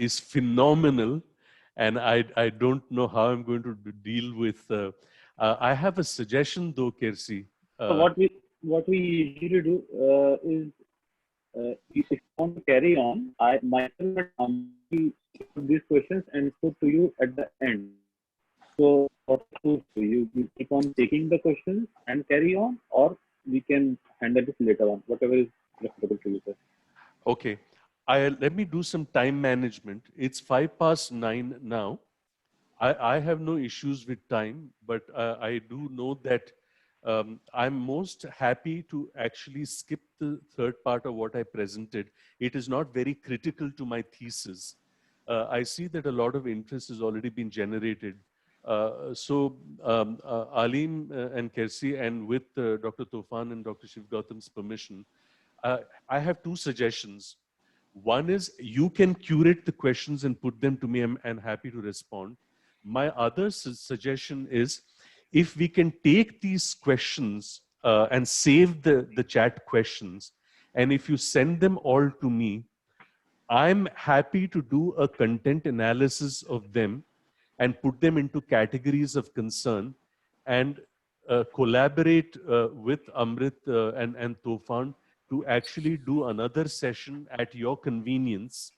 is phenomenal, and I don't know how I'm going to deal with. I have a suggestion, though, Kersi. So what we usually do is, if you want to carry on, myself will put these questions and put to you at the end. So what to do? You keep on taking the questions and carry on, or we can handle this later on, whatever is preferable to you, sir. Okay. Let me do some time management. It's 9:05 now. I have no issues with time, but I do know that I'm most happy to actually skip the third part of what I presented. It is not very critical to my thesis. I see that a lot of interest has already been generated. So Alim and Kersi, and with Dr. Tofan and Dr. Shiv Gautam's permission, I have 2 suggestions. One is you can curate the questions and put them to me. I'm happy to respond. My other suggestion is, if we can take these questions and save the chat questions, and if you send them all to me, I'm happy to do a content analysis of them and put them into categories of concern, and collaborate with Amrit and Tofan to actually do another session at your convenience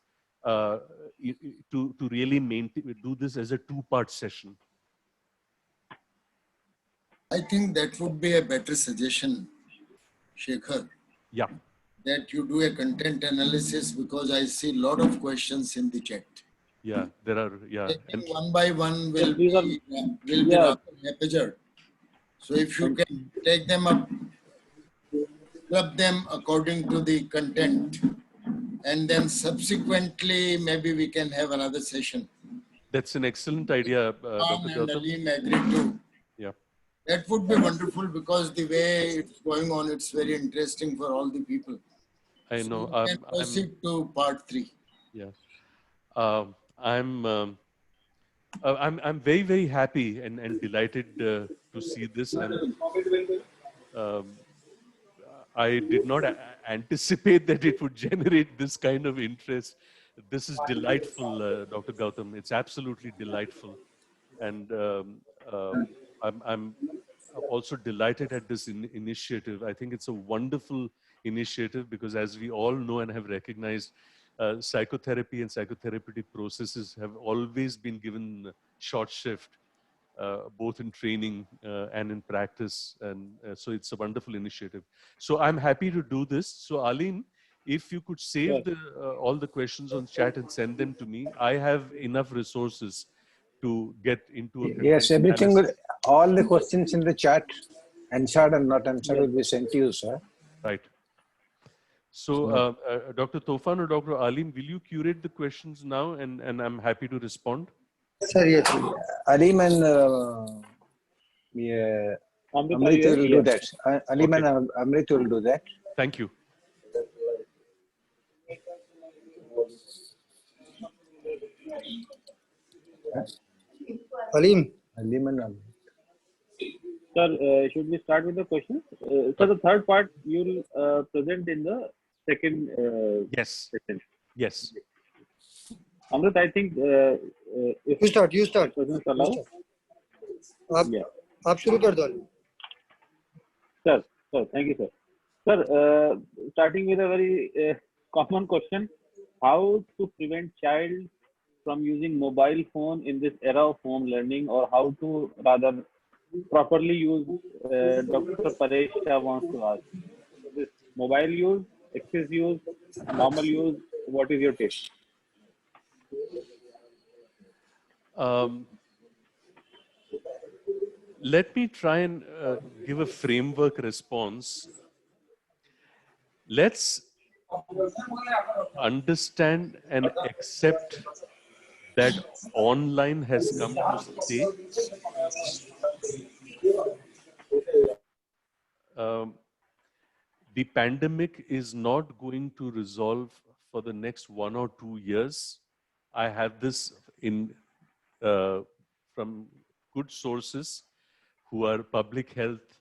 to really do this as a 2-part session. I think that would be a better suggestion, Shekhar. Yeah. That you do a content analysis, because I see a lot of questions in the chat. Yeah, there are, yeah. And one by one will these are- be rather haphazard. So if you can take them up, club them according to the content, and then subsequently maybe we can have another session. That's an excellent idea, Dr. And Gautam. Alim agreed to. Yeah. That would be wonderful because the way it's going on, it's very interesting for all the people. I So know. we can proceed to part 3. Yeah. Um, I'm. I'm very very happy and delighted to see this. Um, I did not anticipate that it would generate this kind of interest. This is delightful, Dr. Gautam. It's absolutely delightful, and I'm also delighted at this initiative. I think it's a wonderful initiative because, as we all know and have recognized, psychotherapy and psychotherapeutic processes have always been given short shift, both in training and in practice. And so it's a wonderful initiative. So I'm happy to do this. So Aline, if you could save all the questions on chat and send them to me, I have enough resources to get into a content Yes, everything, analysis. all the questions in the chat, answered and not answered, will be sent to you, sir. Right. So Dr. Tofan or Dr. Alim, will you curate the questions now? And I'm happy to respond. Sir, yes. Alim and yeah, Amrit will do that. Alim and Amrit will do that. Thank you. Alim. Alim and Amrit. Sir, should we start with the questions? So the third part you'll present in the second Yes. session. Yes. Amrit, I think if You start. questions allow. आप शुरू कर दो. Sir, thank you, sir. Sir, starting with a very common question: how to prevent child from using mobile phone in this era of home learning, or how to rather properly use? Dr. Paresh wants to ask: this mobile use, excess use, normal use. What is your take? Let me try and give a framework response. Let's understand and accept that online has come to stay. The pandemic is not going to resolve for the next 1 or 2 years. I have this in from good sources who are public health,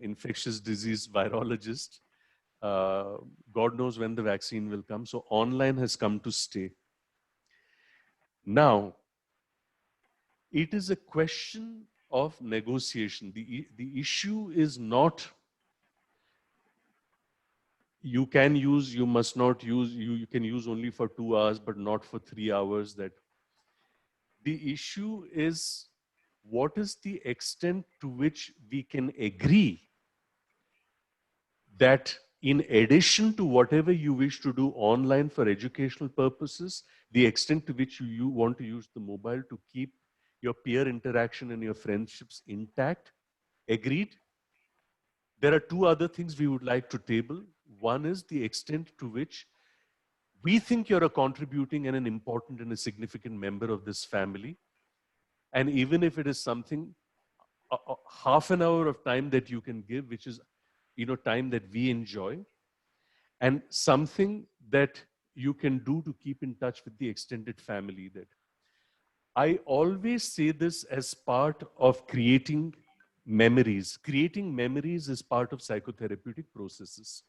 infectious disease virologists. God knows when the vaccine will come. So online has come to stay. Now, it is a question of negotiation. The issue is not you can use, you must not use, you can use only for 2 hours, but not for 3 hours. That the issue is, what is the extent to which we can agree that in addition to whatever you wish to do online for educational purposes, the extent to which you want to use the mobile to keep your peer interaction and your friendships intact. Agreed? There are 2 other things we would like to table. One is the extent to which we think you're a contributing and an important and a significant member of this family. And even if it is something, half an hour of time that you can give, which is, time that we enjoy, and something that you can do to keep in touch with the extended family. That I always say this as part of creating memories. Creating memories is part of psychotherapeutic processes.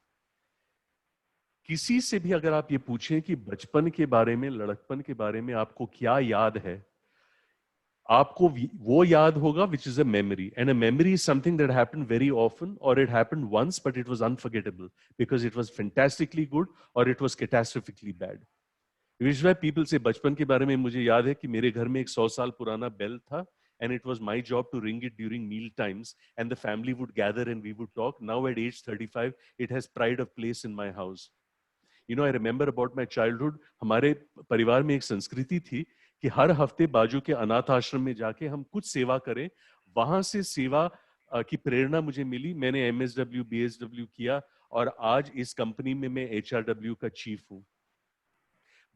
किसी से भी अगर आप ये पूछें कि बचपन के बारे में, लड़कपन के बारे में आपको क्या याद है, आपको वो याद होगा which is a memory. And a memory is something that happened very often, or it happened once, but it was unforgettable because it was fantastically good or it was catastrophically bad. Which is why people say, बचपन के बारे में मुझे याद है कि मेरे घर में एक 100 साल पुराना बेल था, and it was my job to ring it during meal times, and the family would gather and we would talk. Now at age 35, it has pride of place in my house. I remember about my childhood, हमारे परिवार में एक संस्कृति थी कि हर हफ्ते बाजू के अनाथ आश्रम में जाके हम कुछ सेवा करें. वहां से सेवा की प्रेरणा मुझे मिली. मैंने MSW, BSW किया और आज इस कंपनी में मैं HRW का चीफ हूं.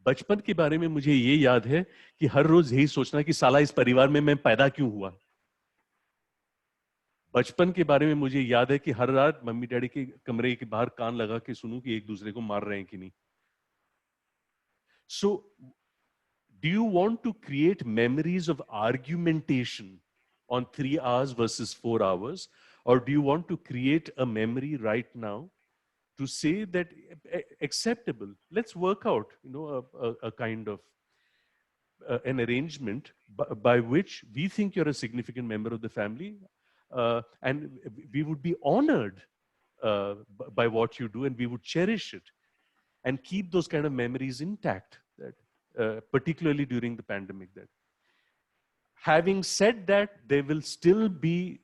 बचपन के बारे में मुझे ये याद है कि हर रोज यही सोचना कि साला इस परिवार में मैं पैदा क्यों हुआ. बचपन के बारे में मुझे याद है कि हर रात मम्मी डैडी के कमरे के बाहर कान लगा के सुनूं कि एक दूसरे को मार रहे हैं कि नहीं. So, do you want to create memories of argumentation on 3 hours versus 4 hours? Or do you want to create a memory right now to say that acceptable, let's work out, a kind of an arrangement by which we think you're a significant member of the family, and we would be honored by what you do, and we would cherish it and keep those kind of memories intact, that particularly during the pandemic. That having said that, there will still be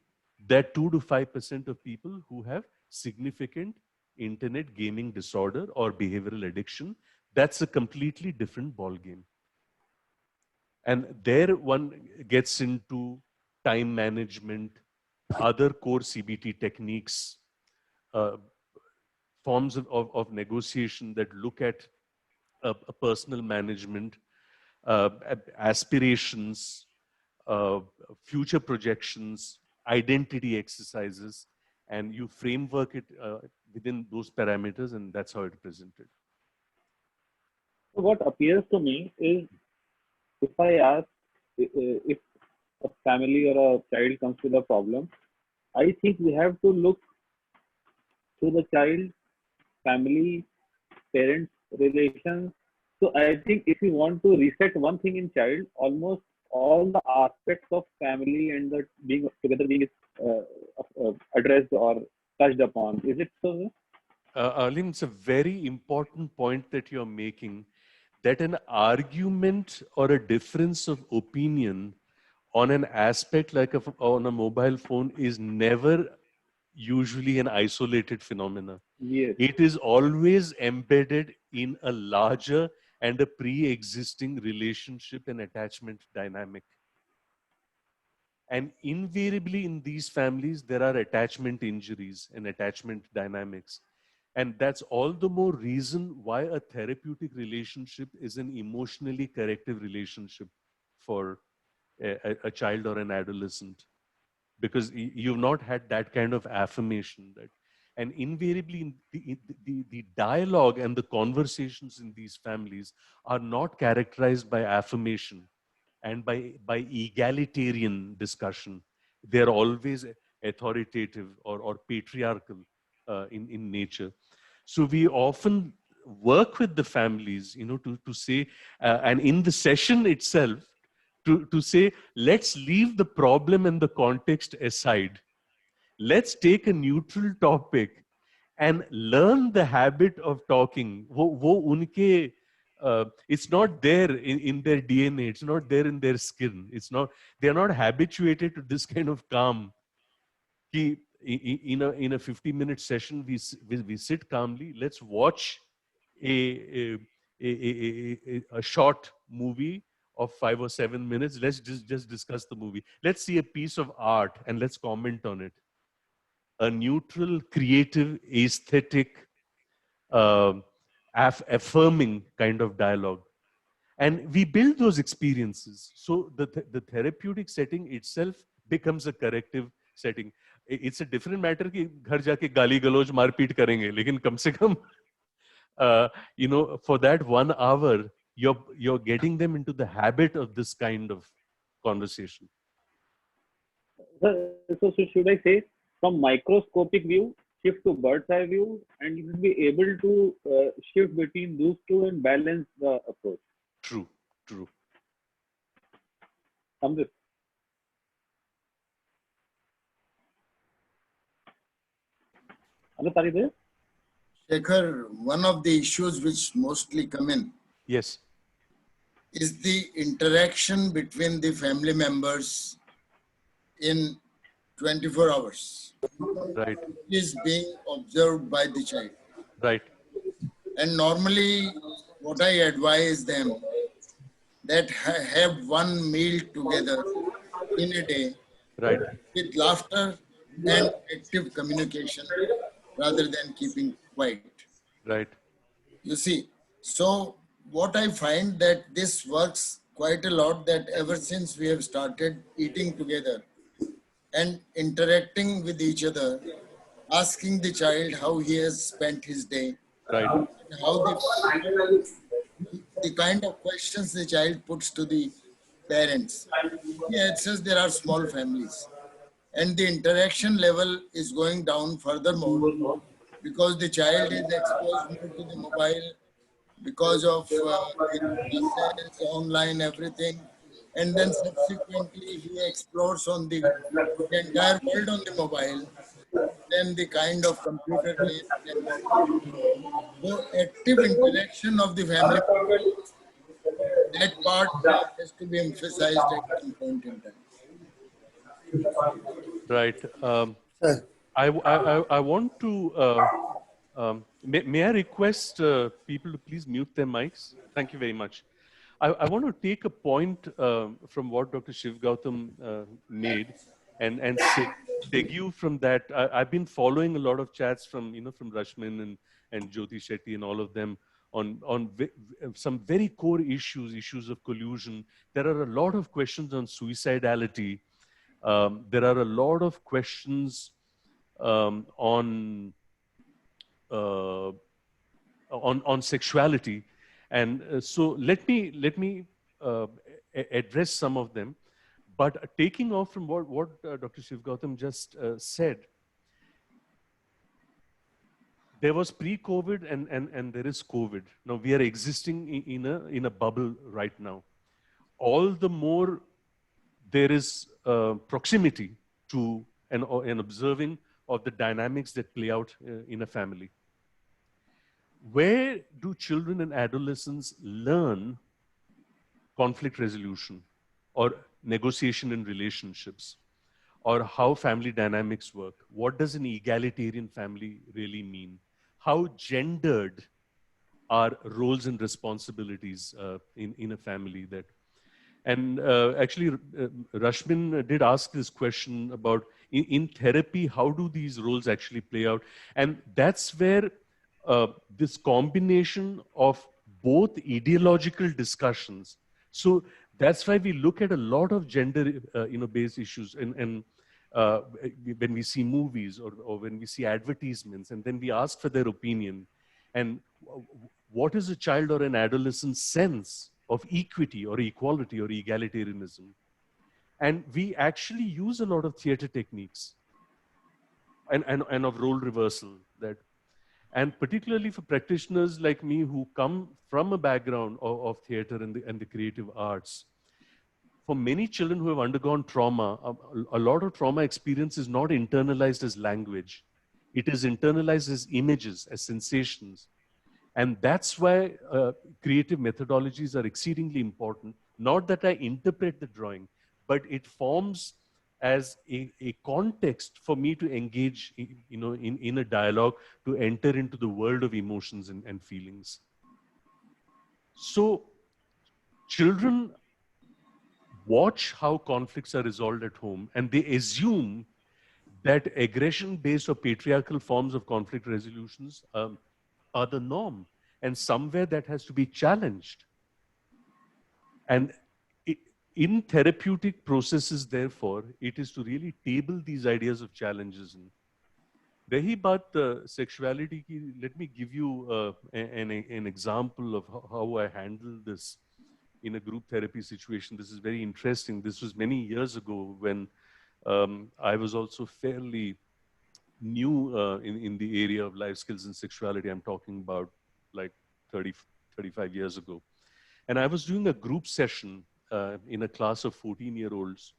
that 2 to 5% of people who have significant internet gaming disorder or behavioral addiction. That's a completely different ball game. And there one gets into time management, other core CBT techniques, forms of negotiation that look at a personal management, aspirations, future projections, identity exercises, and you framework it within those parameters, and that's how it's presented. So what appears to me is, if I ask if a family or a child comes with a problem, I think we have to look to the child, family, parents, relations. So I think if you want to reset one thing in child, almost all the aspects of family and the being together being addressed or touched upon. Is it so? Alim, it's a very important point that you're making, that an argument or a difference of opinion on an aspect like on a mobile phone is never usually an isolated phenomena. Yes. It is always embedded in a larger and a pre-existing relationship and attachment dynamic. And invariably in these families, there are attachment injuries and attachment dynamics. And that's all the more reason why a therapeutic relationship is an emotionally corrective relationship for a child or an adolescent. Because you've not had that kind of affirmation. And invariably, the dialogue and the conversations in these families are not characterized by affirmation and by egalitarian discussion. They're always authoritative or patriarchal in nature. So we often work with the families, to say, and in the session itself, to say, let's leave the problem and the context aside. Let's take a neutral topic and learn the habit of talking. It's not there in their DNA. It's not there in their skin. They're not habituated to this kind of calm. In a 50-minute session, we sit calmly. Let's watch a short movie of 5 or 7 minutes. Let's just discuss the movie. Let's see a piece of art and let's comment on it. A neutral, creative, aesthetic, affirming kind of dialogue. And we build those experiences. So the therapeutic setting itself becomes a corrective setting. It's a different matter कि घर जाके गाली गलौज मारपीट करेंगे, लेकिन कम से कम for that 1 hour, you're getting them into the habit of this kind of conversation. So should I say, from microscopic view, shift to bird's eye view, and you will be able to shift between those two and balance the approach. True. Amrit. Amrit, are you there? Shekhar, one of the issues which mostly come in Yes. is the interaction between the family members in 24 hours. Right. Is being observed by the child. Right. And normally what I advise them, that have one meal together in a day, Right. with laughter and active communication rather than keeping quiet. Right. You see, so what I find that this works quite a lot, that ever since we have started eating together and interacting with each other, asking the child how he has spent his day, Right. and how the kind of questions the child puts to the parents. He answers there are small families, and the interaction level is going down furthermore because the child is exposed more to the mobile because of his classes, online, everything. And then subsequently he explores on the entire world on the mobile, then the kind of computer games and everything. So active interaction of the family, that part has to be emphasized at some point in time. Right. Sir, I want to, may I request people to please mute their mics? Thank you very much. I want to take a point from what Dr. Shiv Gautam made and segue from that. I've been following a lot of chats from, from Rashmin and Jyoti Shetty and all of them on some very core issues of collusion. There are a lot of questions on suicidality. There are a lot of questions uh, on sexuality, and so let me address some of them. But taking off from what Dr. Shiv Gautam just said, there was pre-COVID and there is COVID. Now we are existing in a bubble right now. All the more there is proximity to an observing of the dynamics that play out in a family. Where do children and adolescents learn conflict resolution or negotiation in relationships, or how family dynamics work? What does an egalitarian family really mean? How gendered are roles and responsibilities in a family? That and actually, Rashmin did ask this question about in therapy, how do these roles actually play out? And that's where this combination of both ideological discussions. So that's why we look at a lot of gender, based issues, and when we see movies or when we see advertisements, and then we ask for their opinion, and what is a child or an adolescent's sense of equity or equality or egalitarianism? And we actually use a lot of theater techniques and of role reversal, that, and particularly for practitioners like me who come from a background of theater and the creative arts. For many children who have undergone trauma, a lot of trauma experience is not internalized as language. It is internalized as images, as sensations. And that's why creative methodologies are exceedingly important. Not that I interpret the drawing, but it forms as a context for me to engage in a dialogue, to enter into the world of emotions and feelings. So children watch how conflicts are resolved at home, and they assume that aggression-based or patriarchal forms of conflict resolutions are the norm, and somewhere that has to be challenged. And in therapeutic processes, therefore, it is to really table these ideas of challenges. And Rahi baat sexuality ki, let me give you an example of how I handled this in a group therapy situation. This is very interesting. This was many years ago when I was also fairly new in the area of life skills and sexuality. I'm talking about like 30, 35 years ago. And I was doing a group session in a class of 14-year-olds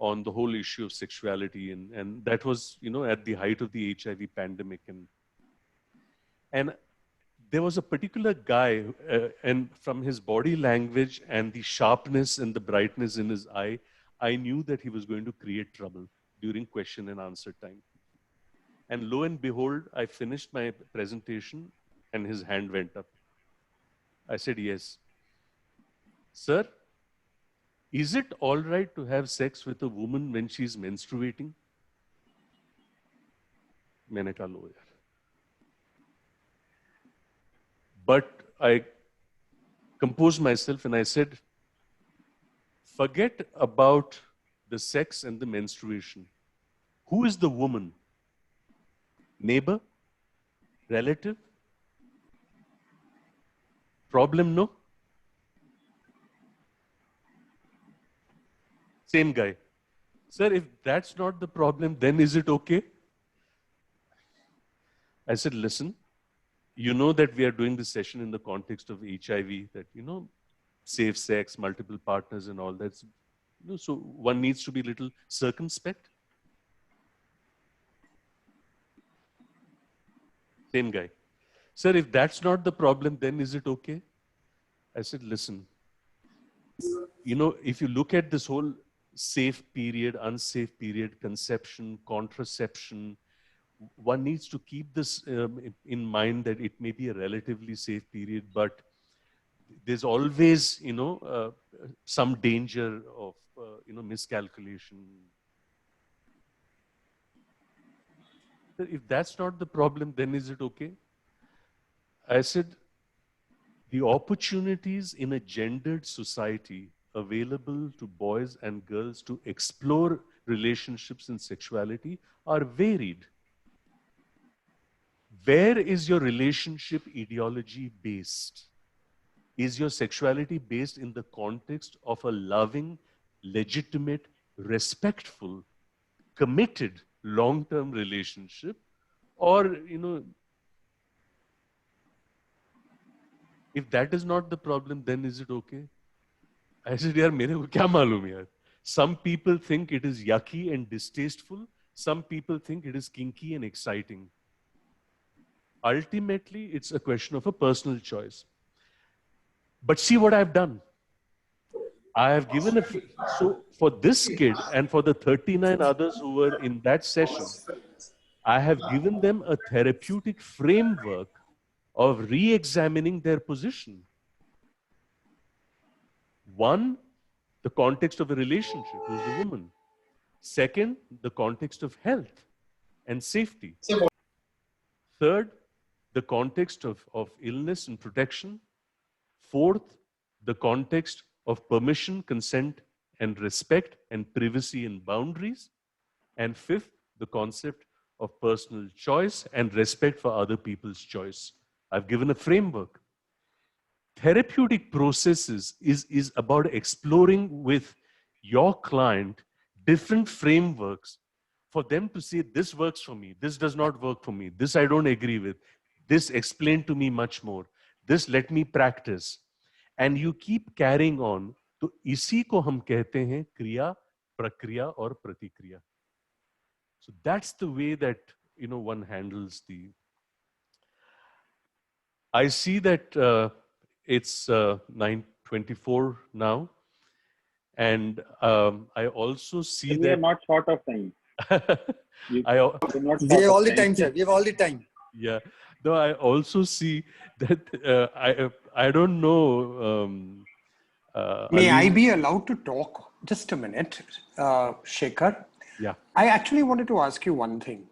on the whole issue of sexuality. And that was, at the height of the HIV pandemic. And there was a particular guy, and from his body language and the sharpness and the brightness in his eye, I knew that he was going to create trouble during question and answer time. And lo and behold, I finished my presentation and his hand went up. I said, yes. Sir, is it all right to have sex with a woman when she's menstruating? मैंने कहा लो यार. But I composed myself and I said, forget about the sex and the menstruation. Who is the woman? Neighbor? Relative? Problem, no? Same guy. Sir, if that's not the problem, then is it okay? I said, listen, you know that we are doing this session in the context of HIV, that, you know, safe sex, multiple partners and all that. You know, so one needs to be a little circumspect. Same guy. Sir, if that's not the problem, then is it okay? I said, listen, you know, if you look at this whole safe period, unsafe period, conception, contraception, one needs to keep this in mind that it may be a relatively safe period, but there's always, you know, some danger of, you know, miscalculation. If that's not the problem, then is it okay? I said, the opportunities in a gendered society available to boys and girls to explore relationships and sexuality are varied. Where is your relationship ideology based? Is your sexuality based in the context of a loving, legitimate, respectful, committed, long-term relationship? Or, you know, if that is not the problem, then is it okay? I said, yaar, mere ko kya malum yaar? Some people think it is yucky and distasteful. Some people think it is kinky and exciting. Ultimately, it's a question of a personal choice. But see what I've done. I have given so for this kid and for the 39 others who were in that session, I have given them a therapeutic framework of re-examining their position. One, the context of a relationship, who's the woman. Second, the context of health and safety. Third, the context of illness and protection. Fourth, the context of permission, consent, and respect, and privacy and boundaries. And fifth, the concept of personal choice and respect for other people's choice. I've given a framework. Therapeutic processes is about exploring with your client different frameworks for them to say, this works for me, this does not work for me, this I don't agree with, this explain to me much more, this let me practice. And you keep carrying on. तो इसी को हम कहते हैं क्रिया, प्रक्रिया और प्रतिक्रिया. So that's the way that, you know, one handles the. I see that it's 9:24 now, and I also see we that are not short of time. We have all the time, sir. We have all the time. Yeah. Though I also see that I don't know. May I Ali. be allowed to talk just a minute, Shekhar? Yeah. I actually wanted to ask you one thing.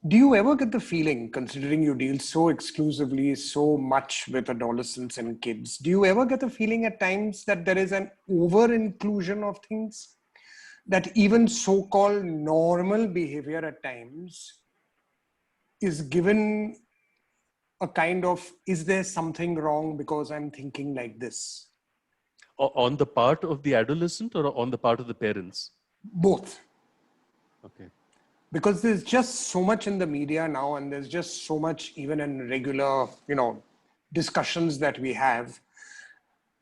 Do you ever get the feeling, considering you deal so exclusively, so much with adolescents and kids, do you ever get the feeling at times that there is an over-inclusion of things? That even so-called normal behavior at times is given a kind of, is there something wrong because I'm thinking like this? On the part of the adolescent or on the part of the parents? Both. Okay. Because there's just so much in the media now, and there's just so much even in regular, you know, discussions that we have.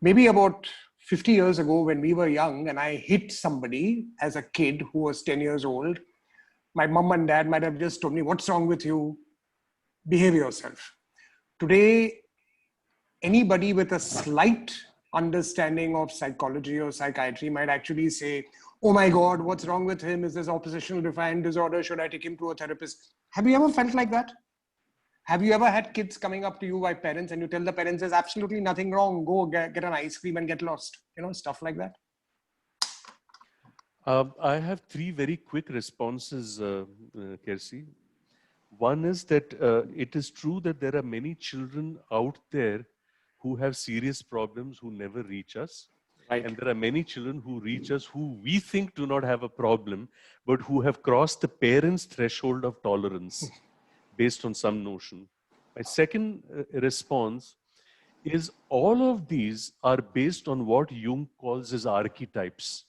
Maybe about 50 years ago when we were young and I hit somebody as a kid who was 10 years old, my mom and dad might have just told me, what's wrong with you? Behave yourself. Today, anybody with a slight understanding of psychology or psychiatry might actually say, oh my God, what's wrong with him? Is this oppositional defiant disorder? Should I take him to a therapist? Have you ever felt like that? Have you ever had kids coming up to you by parents and you tell the parents there's absolutely nothing wrong, go get an ice cream and get lost, you know, stuff like that? I have three very quick responses, Kersi. One is that it is true that there are many children out there who have serious problems who never reach us. Right. And there are many children who reach us who we think do not have a problem, but who have crossed the parents' threshold of tolerance based on some notion. My second response is all of these are based on what Jung calls as archetypes.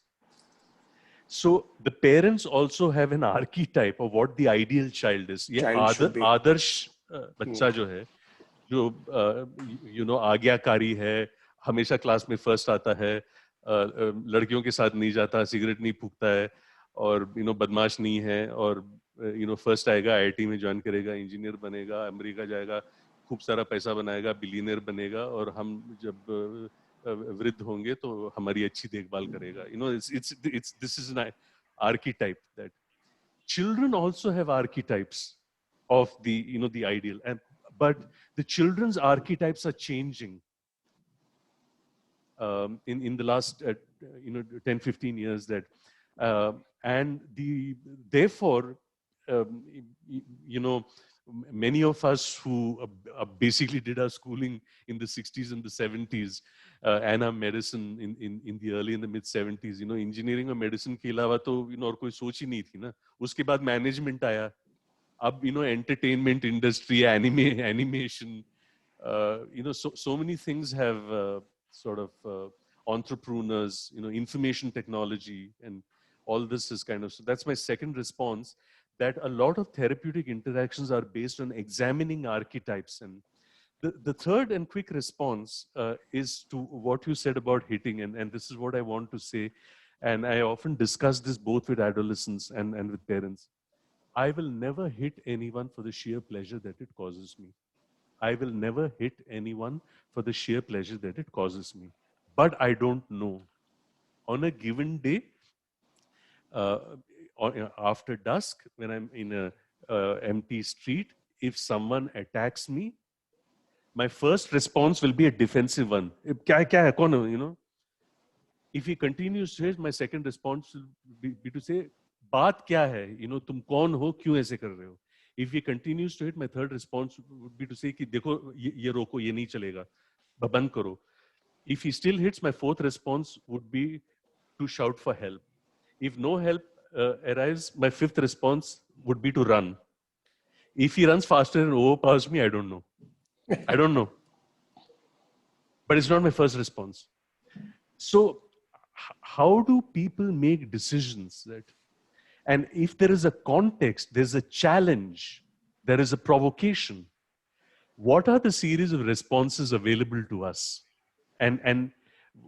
So the parents also have an archetype of what the ideal child is. ये Child should be. आदर्श बच्चा जो है, जो आज्ञाकारी है, हमेशा class में first आता है, लड़कियों के साथ नहीं जाता, सिगरेट नहीं फूकता है, और बदमाश नहीं है, और फर्स्ट आएगा, आईआईटी में ज्वाइन करेगा, इंजीनियर बनेगा, अमेरिका जाएगा, खूब सारा पैसा बनाएगा, बिलियनियर बनेगा, और हम जब वृद्ध होंगे तो हमारी अच्छी देखभाल करेगा. This is an archetype that children also have archetypes of the ideal, but the children's archetypes are changing in the last 10-15 years, that and therefore many of us who basically did our schooling in the 60s and the 70s and our medicine in the early and the mid 70s, engineering और medicine के अलावा तो और कोई सोच ही नहीं थी ना. उसके बाद management आया, अब entertainment industry, animation, so many things have sort of entrepreneurs, information technology, and all this is kind of, so that's my second response, that a lot of therapeutic interactions are based on examining archetypes. And the third and quick response is to what you said about hitting, and this is what I want to say, and I often discuss this both with adolescents and with parents. I will never hit anyone for the sheer pleasure that it causes me. I will never hit anyone for the sheer pleasure that it causes me. But I don't know. On a given day, after dusk, when I'm in a empty street, if someone attacks me, my first response will be a defensive one. If he continues to hit, my second response will be to say, बात क्या है? तुम कौन हो? क्यों ऐसे कर रहे हो? If he continues to hit, my third response would be to say कि देखो ये रोको, ये नहीं चलेगा, बंद करो. If he still hits, my fourth response would be to shout for help. If no help arrives, my fifth response would be to run. If he runs faster and overpowers me, I don't know. I don't know. But it's not my first response. So how do people make decisions that, and if there is a context, there's a challenge, there is a provocation, what are the series of responses available to us? And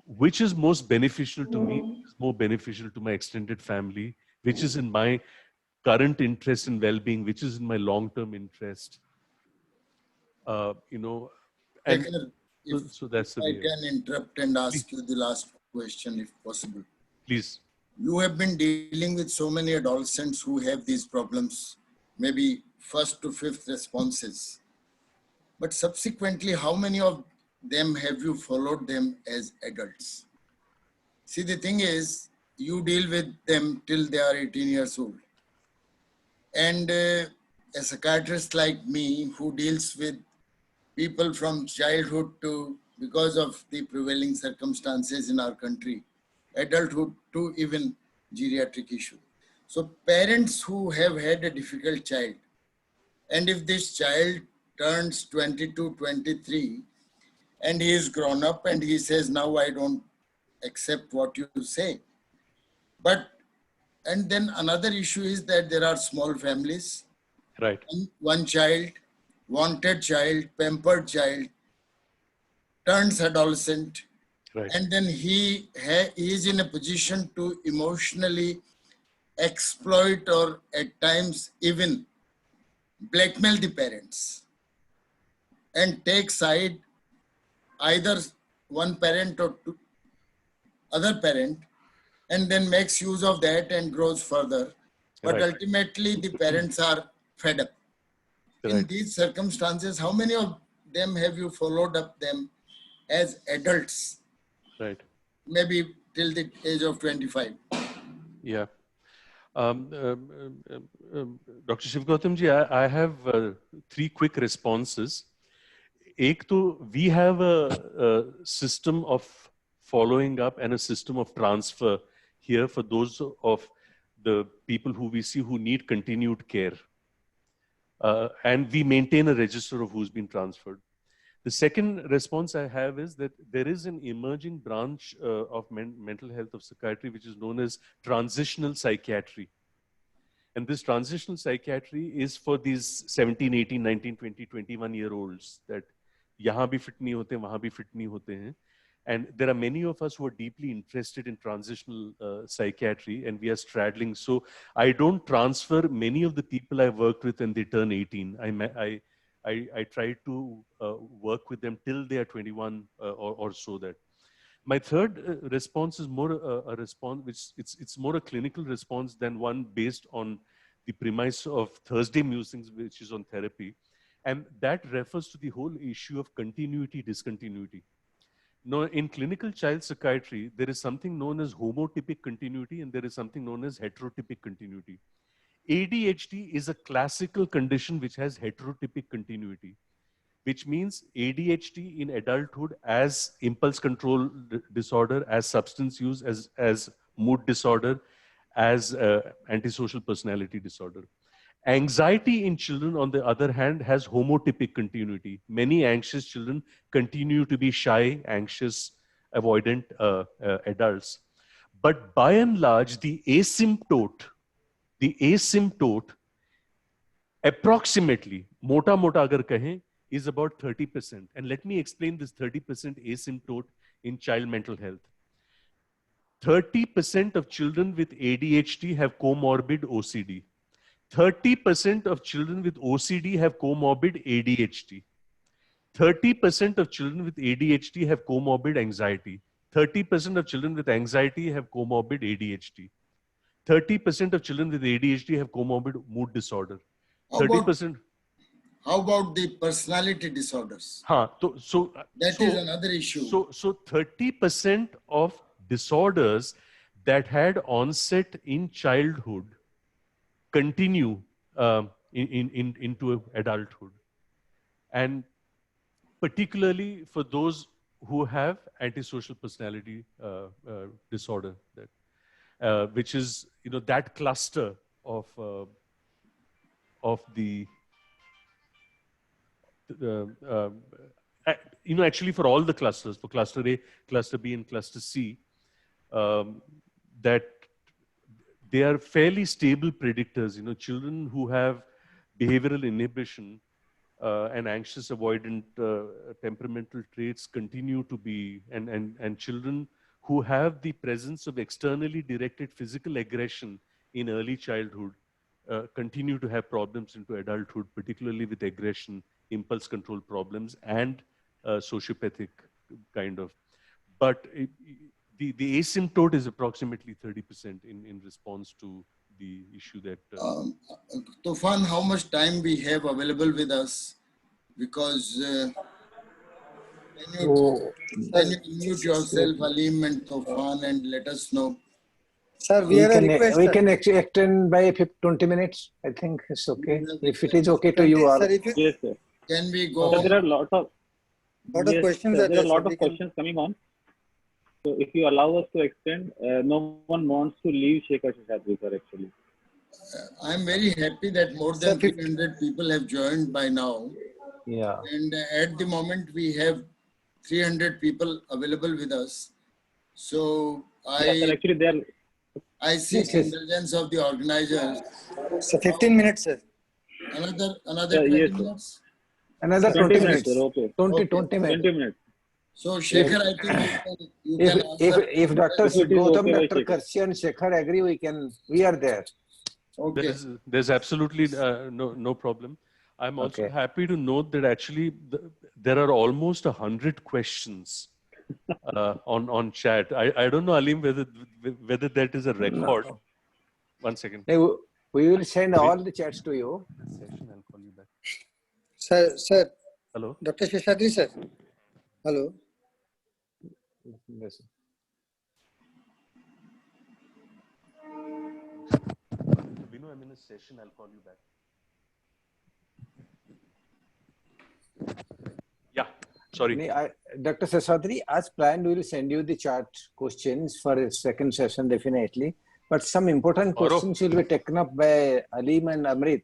which is most beneficial to me, which is more beneficial to my extended family, which is in my current interest in well-being, which is in my long-term interest. And so that's the I way. can interrupt and ask you the last question if possible. Please. You have been dealing with so many adolescents who have these problems, maybe first to fifth responses. But subsequently, how many of them have you followed them as adults? See, the thing is, you deal with them till they are 18 years old. And a psychiatrist like me who deals with people from childhood to, because of the prevailing circumstances in our country, adulthood to even geriatric issue. So parents who have had a difficult child, and if this child turns 22, 23, and he is grown up and he says, now I don't accept what you say. And then another issue is that there are small families. Right. One child, wanted child, pampered child, turns adolescent. Right. And then he is in a position to emotionally exploit or at times even blackmail the parents and take side either one parent or other parent, and then makes use of that and grows further. But Right. ultimately the parents are fed up. Right. In these circumstances, how many of them have you followed up them as adults? Right. Maybe till the age of 25. Yeah. Dr. Shivgautam ji, I have three quick responses. Ek to, we have a system of following up and a system of transfer here for those of the people who we see who need continued care. And we maintain a register of who's been transferred. The second response I have is that there is an emerging branch of mental health of psychiatry, which is known as transitional psychiatry. And this transitional psychiatry is for these 17, 18, 19, 20, 21-year-olds that yahan bhi fit nahi hote, wahan bhi fit nahi hote hain. And there are many of us who are deeply interested in transitional psychiatry, and we are straddling. So I don't transfer many of the people I worked with when they turn 18. I try to work with them till they are 21 or so that. My third response is more a response which it's more a clinical response than one based on the premise of Thursday musings, which is on therapy. And that refers to the whole issue of continuity, discontinuity. Now, in clinical child psychiatry, there is something known as homotypic continuity and there is something known as heterotypic continuity. ADHD is a classical condition which has heterotypic continuity, which means ADHD in adulthood as impulse control disorder, as substance use, as mood disorder, as antisocial personality disorder. Anxiety in children, on the other hand, has homotypic continuity. Many anxious children continue to be shy, anxious, avoidant adults. But by and large, the asymptote approximately, mota mota agar kahein, is about 30%. And let me explain this 30% asymptote in child mental health. 30% of children with ADHD have comorbid OCD. 30% of children with OCD have comorbid ADHD. 30% of children with ADHD have comorbid anxiety. 30% of children with anxiety have comorbid ADHD. 30% of children with ADHD have comorbid mood disorder. 30%. How about the personality disorders? That is another issue. So 30% of disorders that had onset in childhood continue into adulthood. And particularly for those who have antisocial personality disorder, which is, that cluster of the actually for all the clusters, for cluster A, cluster B, and cluster C, that they are fairly stable predictors. Children who have behavioral inhibition and anxious avoidant temperamental traits continue to be, and children who have the presence of externally directed physical aggression in early childhood continue to have problems into adulthood, particularly with aggression, impulse control problems, and sociopathic kind of. But the asymptote is approximately 30% in response to the issue that... Tufan, how much time we have available with us? Because can you mute yourself, Alim and Tufan, and let us know? Sir, we can extend by 20 minutes. I think it's okay. If it is okay to you all. Yes, sir. Can we go? So there are a lot of questions. There are a lot of questions coming on. So if you allow us to extend, no one wants to leave Dr. Sheshadri, sir, actually. I'm very happy that more than 300 people have joined by now. Yeah. And at the moment, we have 300 people available with us. So Sir, actually, I seek indulgence of the organizers. So 15 minutes, sir. Another 20 minutes? Another 20 minutes. Sir, okay. 20 20 minutes. So, Shekhar, I think you can answer. If Dr. Gautam, Dr. Karshi and Shekhar agree, we are there. Okay. There's absolutely no problem. I'm also happy to note that actually there are almost 100 questions on chat. I don't know, Alim, whether that is a record. No. 1 second. We will send all the chats to you. I'll call you back. Sir. Hello. Dr. Sheshadri, sir. Hello. Yes. Binu, I'm in a session. I'll call you back. Yeah. Sorry. Dr. Sheshadri, as planned, we will send you the chat questions for a second session, definitely. But some important questions will be taken up by Alim and Amrit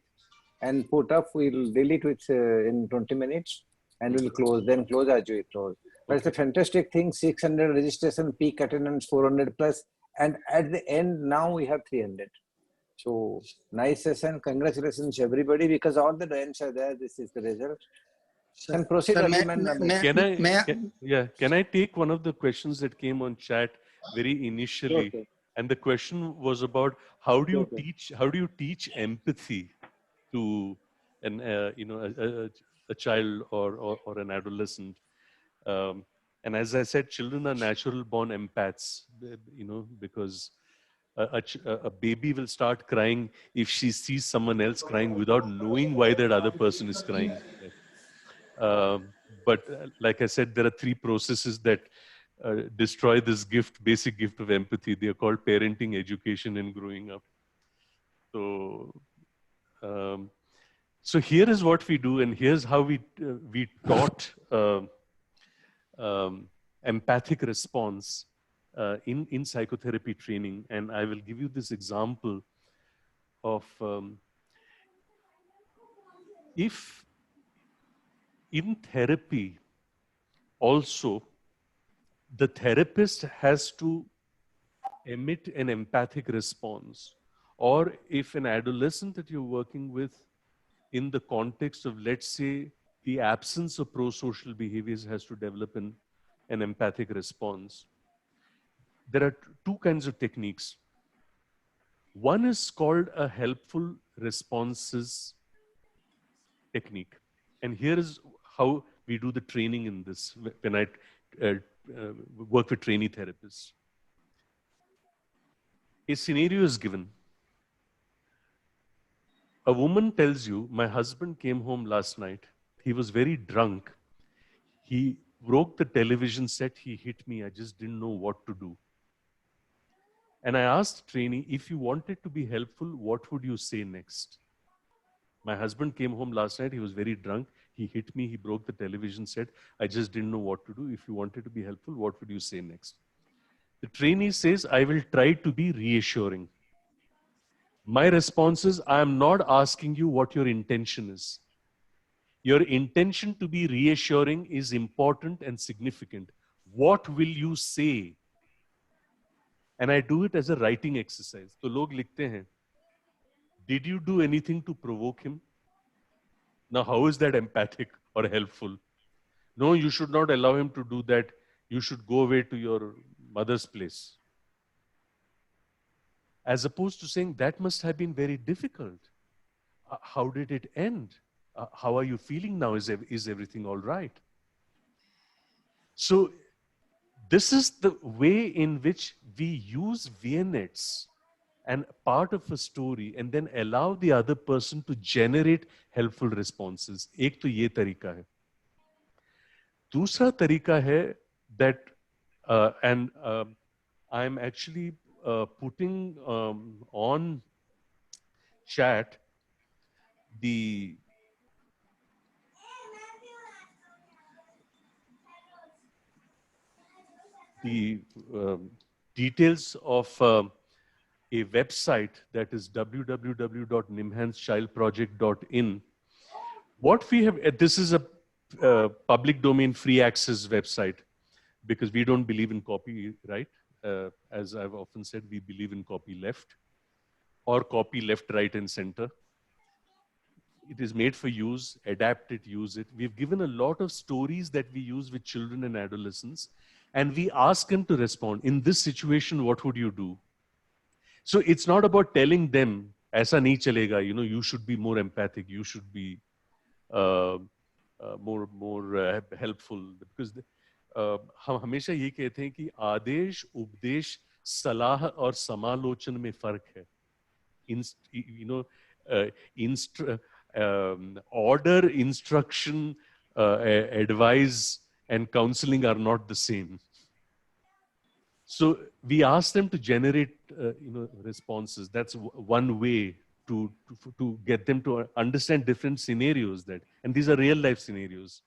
and put up. We'll delete it in 20 minutes and we'll close, then close as we close. But it's a fantastic thing, 600 registration, peak attendance 400 plus. And at the end, now we have 300. So nice session. Congratulations, everybody, because all the names are there. This is the result. Can proceed, Alim and Amrit. Can I take one of the questions that came on chat very initially? Sure. And the question was about how do you teach empathy to an a child or an adolescent? And as I said, children are natural born empaths, because a baby will start crying if she sees someone else crying without knowing why that other person is crying. But like I said, there are three processes that destroy this basic gift of empathy. They are called parenting, education, and growing up. So here is what we do, and here's how we taught empathic response in psychotherapy training. And I will give you this example of if in therapy also the therapist has to emit an empathic response, or if an adolescent that you're working with in the context of, let's say, the absence of pro-social behaviors has to develop an empathic response. There are two kinds of techniques. One is called a helpful responses technique. And here is how we do the training in this when I work with trainee therapists. A scenario is given. A woman tells you, my husband came home last night. He was very drunk. He broke the television set. He hit me. I just didn't know what to do. And I asked the trainee, if you wanted to be helpful, what would you say next? My husband came home last night. He was very drunk. He hit me. He broke the television set. I just didn't know what to do. If you wanted to be helpful, what would you say next? The trainee says, I will try to be reassuring. My response is, I am not asking you what your intention is. Your intention to be reassuring is important and significant. What will you say? And I do it as a writing exercise. So log likhte hain, did you do anything to provoke him? Now, how is that empathic or helpful? No, you should not allow him to do that. You should go away to your mother's place. As opposed to saying, that must have been very difficult. How did it end? How are you feeling now? Is everything all right? So this is the way in which we use vignettes and part of a story and then allow the other person to generate helpful responses. एक तो ये तरीका है. दूसरा तरीका है that and I'm actually putting on chat the details of a website that is www.nimhanschildproject.in. What we have, this is a public domain free access website because we don't believe in copyright. As I've often said, we believe in copy left or copy left, right, and center. It is made for use, adapt it, use it. We've given a lot of stories that we use with children and adolescents, and we ask them to respond. In this situation, what would you do? So it's not about telling them, "Aisa nahi chalega," you should be more empathic, you should be more helpful. Because हम हमेशा ये कहते हैं कि आदेश, उपदेश, सलाह और समालोचन में फर्क है. Order, instruction, advice, and counseling are not the same. So we ask them to generate, responses. That's one way to get them to understand different scenarios and these are real life scenarios.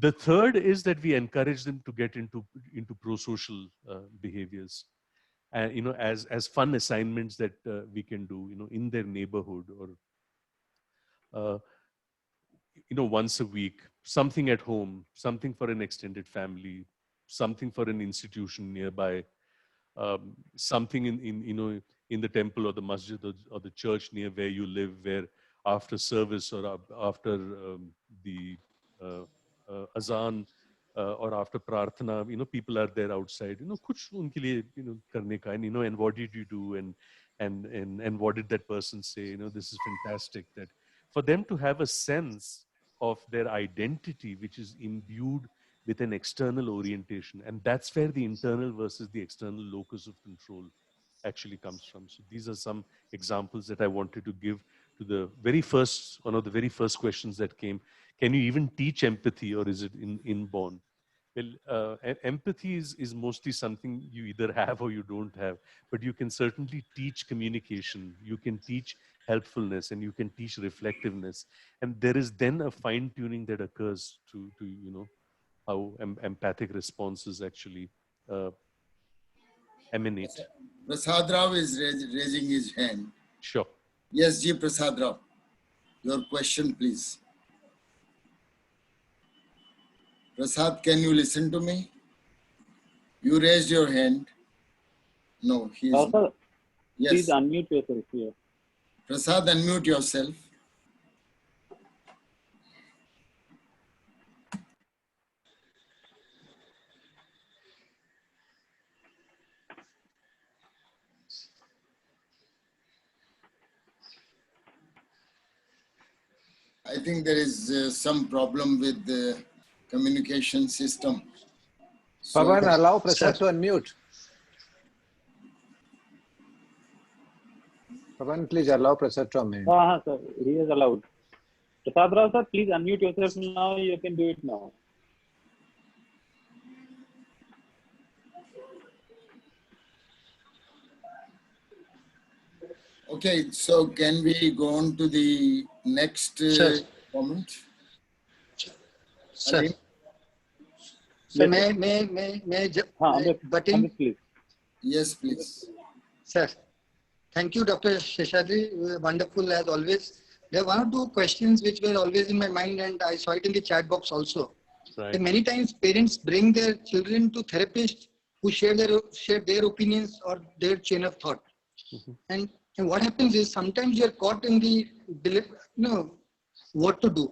The third is that we encourage them to get into pro-social behaviors, and as fun assignments that we can do, in their neighborhood, or once a week, something at home, something for an extended family, something for an institution nearby, something in the temple or the masjid or the church near where you live, where after service or after the azan or after prarthana, people are there outside, kuch unke liye, karne ka, and what did you do, and what did that person say, this is fantastic, that for them to have a sense of their identity, which is imbued with an external orientation. And that's where the internal versus the external locus of control actually comes from. So these are some examples that I wanted to give to one of the very first questions that came. Can you even teach empathy, or is it inborn? Well, empathy is mostly something you either have or you don't have, but you can certainly teach communication, you can teach helpfulness, and you can teach reflectiveness. And there is then a fine tuning that occurs to how empathic responses actually emanate. Prasad Rao is raising his hand. Sure. Yes, Ji Prasad Rao. Your question, please. Prasad, can you listen to me? You raised your hand. No, he is. Sir, Yes. please unmute yourself here. Prasad, unmute yourself. I think there is some problem with the communication system. So, Pavan, allow Prasad to unmute. Pavan, please allow Prasad to unmute. Sir, he is allowed. Prasad Rao, sir, please unmute yourself now. You can do it now. okay, so can we go on to the next comment? Sir, Ali? sir, may butt in? Amit, please. Yes, please. Sir, thank you, Dr. Sheshadri. Wonderful as always. There are one or two questions which were always in my mind, and I saw it in the chat box also. Right. That many times parents bring their children to therapists who share their opinions or their chain of thought. Mhm. And what happens is sometimes you're caught in the what to do.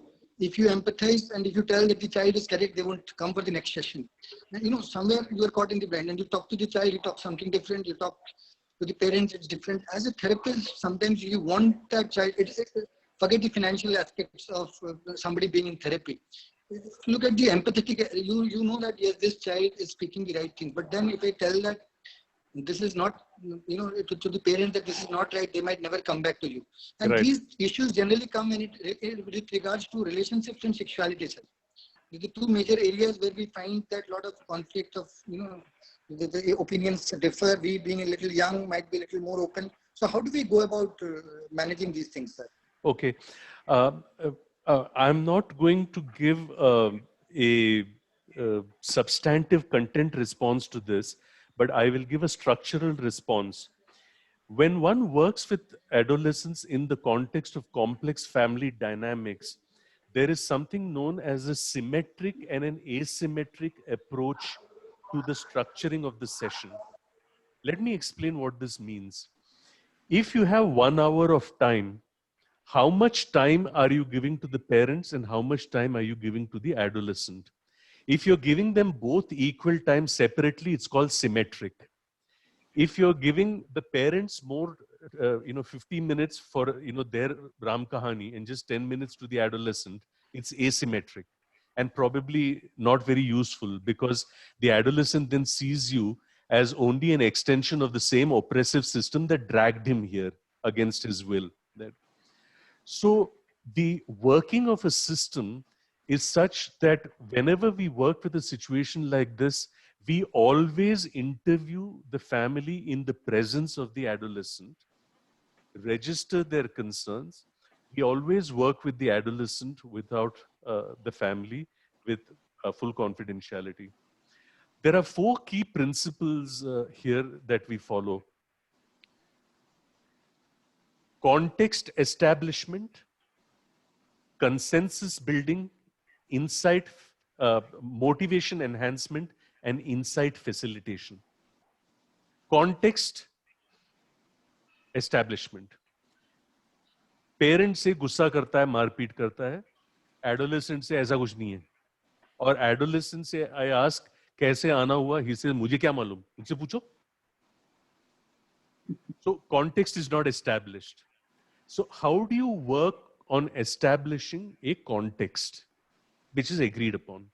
If you empathize and if you tell that the child is correct, they won't come for the next session. And, somewhere you are caught in the blind, and you talk to the child, you talk something different, you talk to the parents, it's different. As a therapist, sometimes you want that child, forget the financial aspects of somebody being in therapy. Look at the empathetic, you know that yes, this child is speaking the right thing. But then if I tell that this is not, to the parents that this is not right, they might never come back to you. And Right. these issues generally come with regards to relationships and sexuality. Sir. The two major areas where we find that lot of conflict of, the opinions differ. We being a little young might be a little more open. So how do we go about managing these things, sir? Okay. I'm not going to give a substantive content response to this, but I will give a structural response. When one works with adolescents in the context of complex family dynamics, there is something known as a symmetric and an asymmetric approach to the structuring of the session. Let me explain what this means. If you have 1 hour of time, how much time are you giving to the parents and how much time are you giving to the adolescent? If you're giving them both equal time separately, it's called symmetric. If you're giving the parents more, 15 minutes for, their Ram Kahani and just 10 minutes to the adolescent, it's asymmetric and probably not very useful, because the adolescent then sees you as only an extension of the same oppressive system that dragged him here against his will. So the working of a system is such that whenever we work with a situation like this, we always interview the family in the presence of the adolescent, register their concerns. We always work with the adolescent without the family, with full confidentiality. There are 4 key principles here that we follow. Context establishment, consensus building, insight, motivation enhancement, and insight facilitation. Context establishment. Parent से गुस्सा करता है, मारपीट करता है. Adolescent से ऐसा कुछ नहीं है. और adolescent से I ask कैसे आना हुआ, he says मुझे क्या मालूम, मुझसे पूछो. So context is not established. So how do you work on establishing a context which is agreed upon?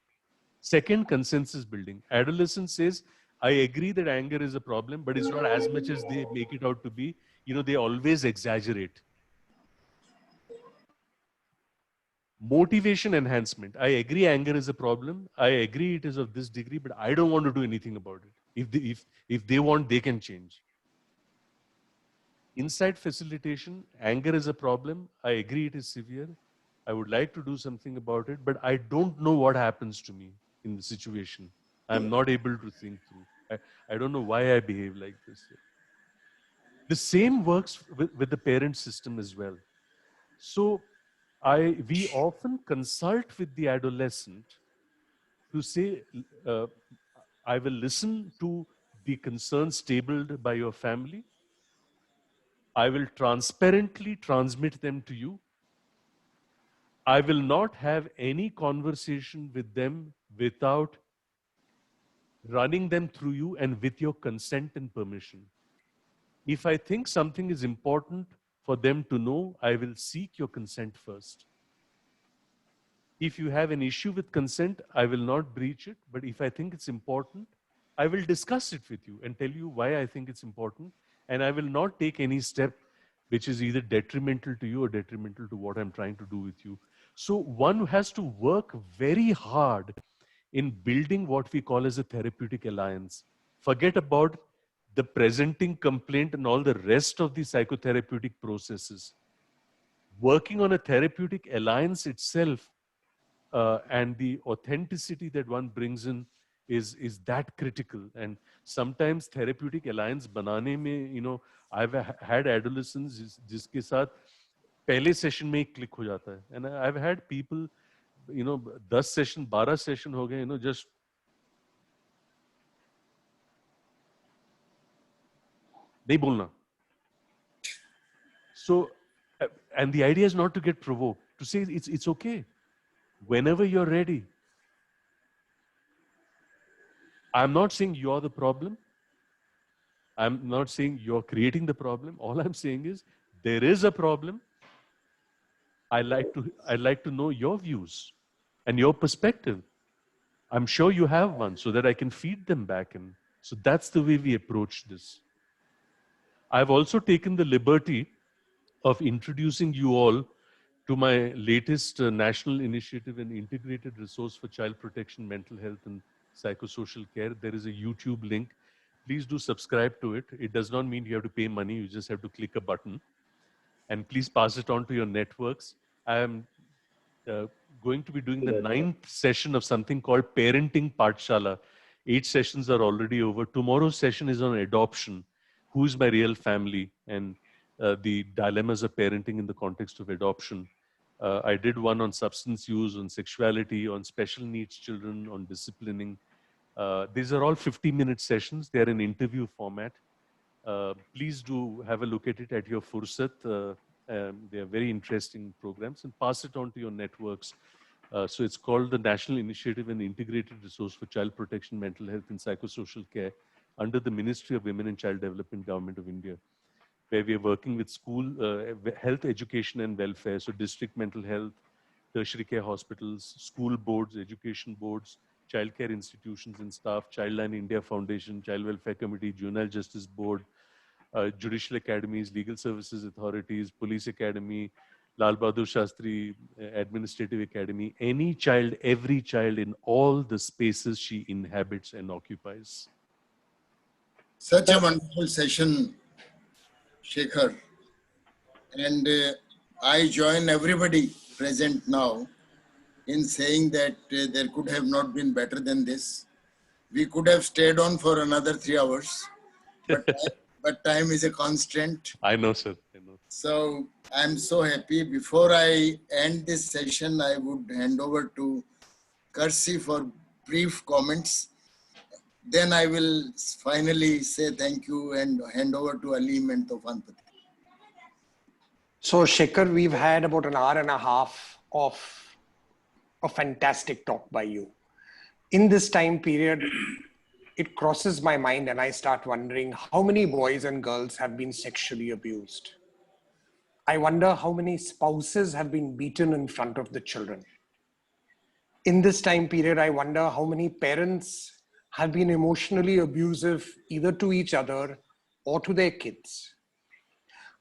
Second, consensus building. Adolescent says, I agree that anger is a problem, but it's not as much as they make it out to be. You know, they always exaggerate. Motivation enhancement. I agree anger is a problem. I agree it is of this degree, but I don't want to do anything about it. If they want, they can change. Insight facilitation. Anger is a problem. I agree it is severe. I would like to do something about it, but I don't know what happens to me in the situation. I'm not able to think through. I don't know why I behave like this. The same works with the parent system as well. So we often consult with the adolescent to say, I will listen to the concerns tabled by your family. I will transparently transmit them to you. I will not have any conversation with them without running them through you and with your consent and permission. If I think something is important for them to know, I will seek your consent first. If you have an issue with consent, I will not breach it. But if I think it's important, I will discuss it with you and tell you why I think it's important. And I will not take any step which is either detrimental to you or detrimental to what I'm trying to do with you. So one has to work very hard in building what we call as a therapeutic alliance. Forget about the presenting complaint and all the rest of the psychotherapeutic processes. Working on a therapeutic alliance itself and the authenticity that one brings in is that critical. And sometimes therapeutic alliance banane mein, you know, I've had adolescents jiske saath pehle session mein click ho jata hai. And I've had people, you know, 10 session, 12 session ho gaye, you know, just nahi bolna. So, and the idea is not to get provoked, to say it's okay. Whenever you're ready. I'm not saying you're the problem. I'm not saying you're creating the problem. All I'm saying is there is a problem. I'd like to know your views and your perspective. I'm sure you have one so that I can feed them back in. So that's the way we approach this. I've also taken the liberty of introducing you all to my latest national initiative and integrated resource for child protection, mental health, and psychosocial care. There is a YouTube link. Please do subscribe to it. It does not mean you have to pay money. You just have to click a button. And please pass it on to your networks. I am going to be doing the 9th session of something called Parenting Pathshala. 8 sessions are already over. Tomorrow's session is on adoption. Who is my real family? And the dilemmas of parenting in the context of adoption. I did one on substance use, on sexuality, on special needs children, on disciplining. These are all 50-minute sessions. They're in interview format. Please do have a look at it at your fursat. They are very interesting programs, and pass it on to your networks. So it's called the National Initiative and Integrated Resource for Child Protection, Mental Health and Psychosocial Care under the Ministry of Women and Child Development, Government of India, where we are working with school health, education and welfare. So district mental health, tertiary care hospitals, school boards, education boards, childcare institutions and staff, Childline India Foundation, Child Welfare Committee, Juvenile Justice Board, judicial academies, legal services authorities, police academy, Lal Bahadur Shastri Administrative Academy, any child, every child in all the spaces she inhabits and occupies. Such a wonderful session, Shekhar. And I join everybody present now in saying that there could have not been better than this. We could have stayed on for another 3 hours, but time is a constraint. I know, sir. I know. So I'm so happy. Before I end this session, I would hand over to Kersi for brief comments. Then I will finally say thank you and hand over to Aleem and Tofan. So Shekhar, we've had about an hour and a half of a fantastic talk by you. In this time period, it crosses my mind and I start wondering how many boys and girls have been sexually abused. I wonder how many spouses have been beaten in front of the children. In this time period, I wonder how many parents have been emotionally abusive either to each other or to their kids.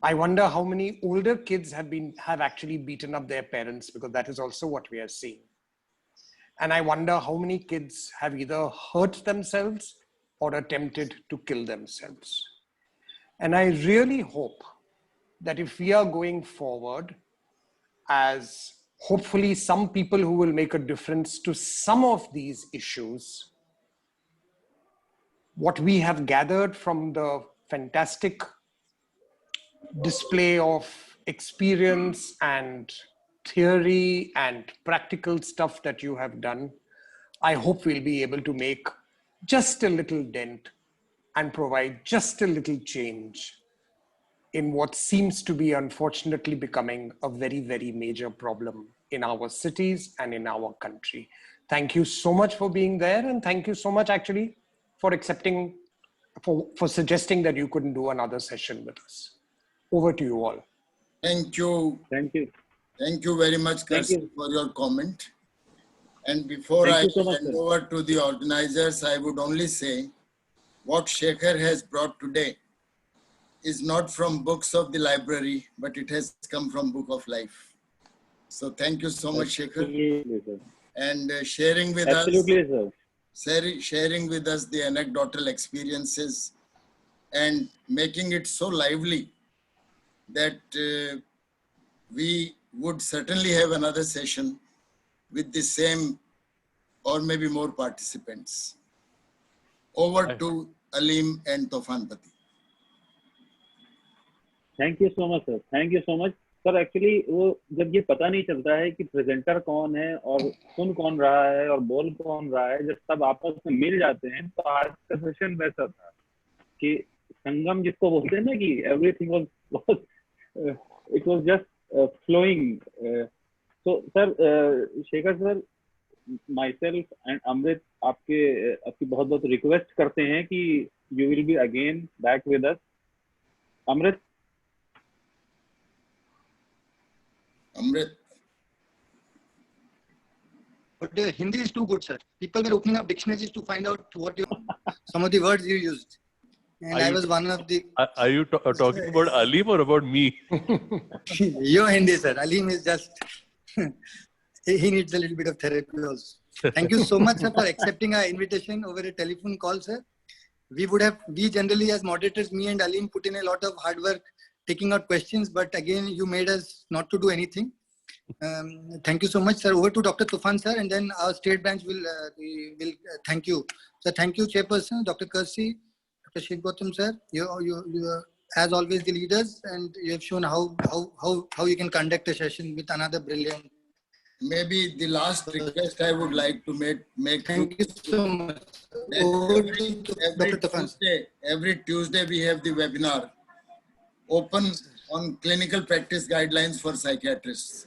I wonder how many older kids have actually beaten up their parents, because that is also what we are seeing. And I wonder how many kids have either hurt themselves or attempted to kill themselves. And I really hope that if we are going forward as hopefully some people who will make a difference to some of these issues, what we have gathered from the fantastic display of experience and theory and practical stuff that you have done, I hope we'll be able to make just a little dent and provide just a little change in what seems to be unfortunately becoming a very, very major problem in our cities and in our country. Thank you so much for being there, and thank you so much actually for accepting, for suggesting that you couldn't do another session with us. Over to you all. Thank you. Thank you. Thank you very much, Kersi, for your comment. And before I hand over to the organizers, I would only say what Shekhar has brought today is not from books of the library, but it has come from Book of Life. So thank you so much, Shekhar. And sharing with us, sharing with us the anecdotal experiences and making it so lively that we would certainly have another session with the same or maybe more participants. Over to Aleem and Tofan Pati. Thank you so much, sir. Thank you so much. Sir actually वो जब ये पता नहीं चलता है कि presenter कौन है और सुन कौन रहा है और बोल कौन रहा है, जब सब आपस में मिल जाते हैं तो आज का सेशन वैसा था कि संगम जिसको बोलते हैं ना कि everything was it was just flowing. So sir, Shekhar sir, myself and Amrit आपकी बहुत बहुत रिक्वेस्ट करते हैं कि you will be again back with us. Amrit. Amrit. But the Hindi is too good, sir. People were opening up dictionaries to find out what some of the words you used. And I was one of the... Are you talking about Aleem or about me? Your Hindi, sir. Aleem is just... he needs a little bit of therapy also. Thank you so much, sir, for accepting our invitation over a telephone call, sir. We generally as moderators, me and Aleem, put in a lot of hard work taking out questions, but again, you made us not to do anything. Thank you so much, sir. Over to Dr. Tufan, sir, and then our state branch will thank you. So thank you, Chairperson, Dr. Kersi, Dr. Sheshadri, sir. You are, as always, the leaders, and you have shown how you can conduct a session with another brilliant. Maybe the last request I would like to make. Thank you so much. Every Tuesday we have the webinar open on clinical practice guidelines for psychiatrists.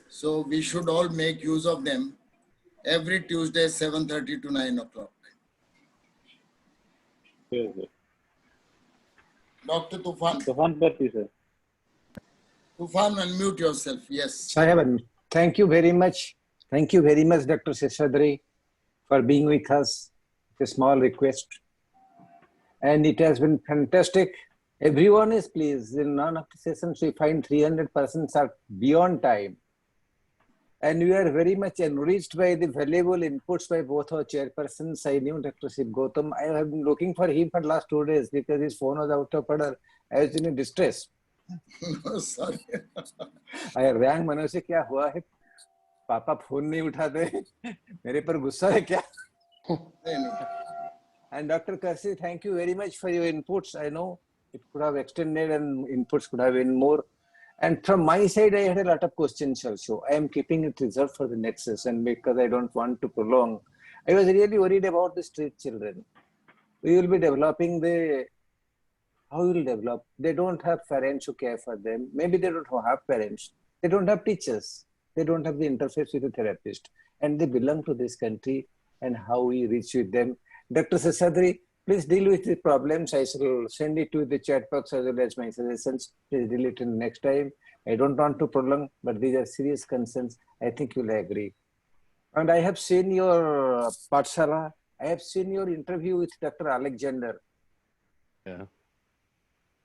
So we should all make use of them every Tuesday, 7:30 to 9 o'clock. Dr. Tufan. Tufan, sir. Tufan, unmute yourself. Yes. I have unmuted. Thank you very much. Thank you very much, Dr. Sheshadri, for being with us. A small request. And it has been fantastic. Everyone is pleased. In none of the sessions, we find 300 persons are beyond time. And we are very much enriched by the valuable inputs by both our chairpersons. I knew Dr. Shiv Gautam. I have been looking for him for the last 2 days because his phone was out of order. I was in distress. No, sorry. I rang Manu se kya hua hai? पापा phone नहीं उठाते, मेरे पर गुस्सा है क्या? And Dr. Kasi, thank you very much for your inputs. I know it could have extended and inputs could have been more. And from my side, I had a lot of questions also. I am keeping it reserved for the next session because I don't want to prolong. I was really worried about the street children. We will be developing how we will develop? They don't have parents who care for them. Maybe they don't have parents. They don't have teachers. They don't have the interface with a therapist. And they belong to this country, and how we reach with them. Dr. Sheshadri, please deal with the problems. I shall send it to the chat box as well as my suggestions. Please deal it in next time. I don't want to prolong, but these are serious concerns. I think you'll agree. And I have seen your Patshala. I have seen your interview with Dr. Alexander. Yeah.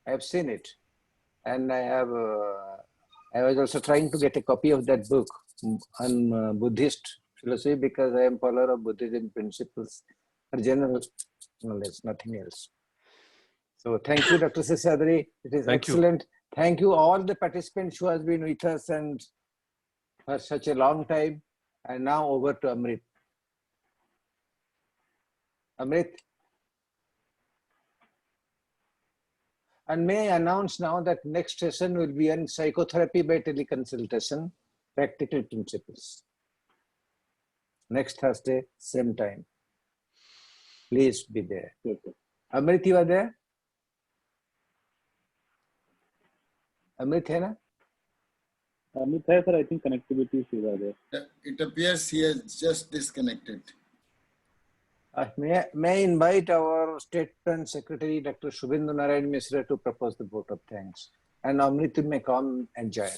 I have seen it. And I was also trying to get a copy of that book on Buddhist philosophy because I am follower of Buddhism principles for general knowledge, nothing else. So thank you, Dr. Sheshadri. It is excellent. Thank you all the participants who have been with us and for such a long time. And now over to Amrit. Amrit. And may I announce now that next session will be on psychotherapy by teleconsultation, practical principles. Next Thursday, same time. Please be there. Okay. Amrit, you are there? Amrit, hai na? Amit hai, sir. I think connectivity issues are there. It appears he has just disconnected. May I invite our State Branch Secretary, Dr. Shubhendu Narayan Misra, to propose the vote of thanks. And Amrit may come and join.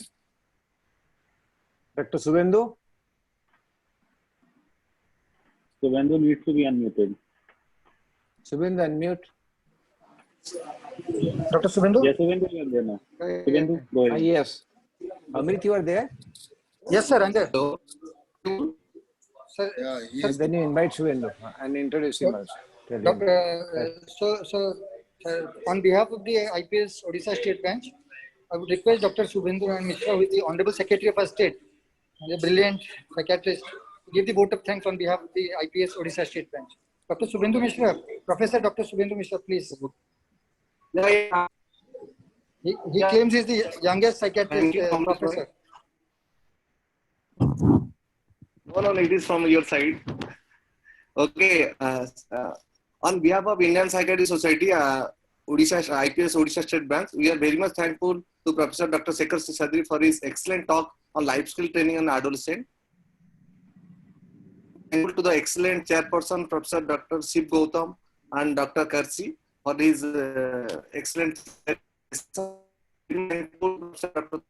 Dr. Shubhendu? Shubhendu needs to be unmuted. Shubhendu, unmute. Dr. Subhendu? Yes, Shubhendu, you are there now. Shubhendu, go ahead. Yes. Amrit, you are there? Yes, sir, I'm there. Sir, Yeah, he And is. then you invite Shubhendu and introduce him also. Tell him. On behalf of the IPS Odisha State Branch, I would request Dr. Subhendu and Mishra, with the Honorable Secretary of our State, a brilliant psychiatrist, to give the vote of thanks on behalf of the IPS Odisha State Branch. Dr. Subhendu Mishra, Professor Dr. Subhendu Mishra, please. He claims he's the youngest psychiatrist professor. No, it is from your side. Okay. On behalf of Indian Psychiatry Society, Odisha, IPS Odisha State Branch, we are very much thankful to Professor Dr. Sheshadri for his excellent talk on life skill training on adolescent. Thankful to the excellent chairperson, Professor Dr. Shiv Gautam and Dr. Karsi for his excellent thankful to Dr.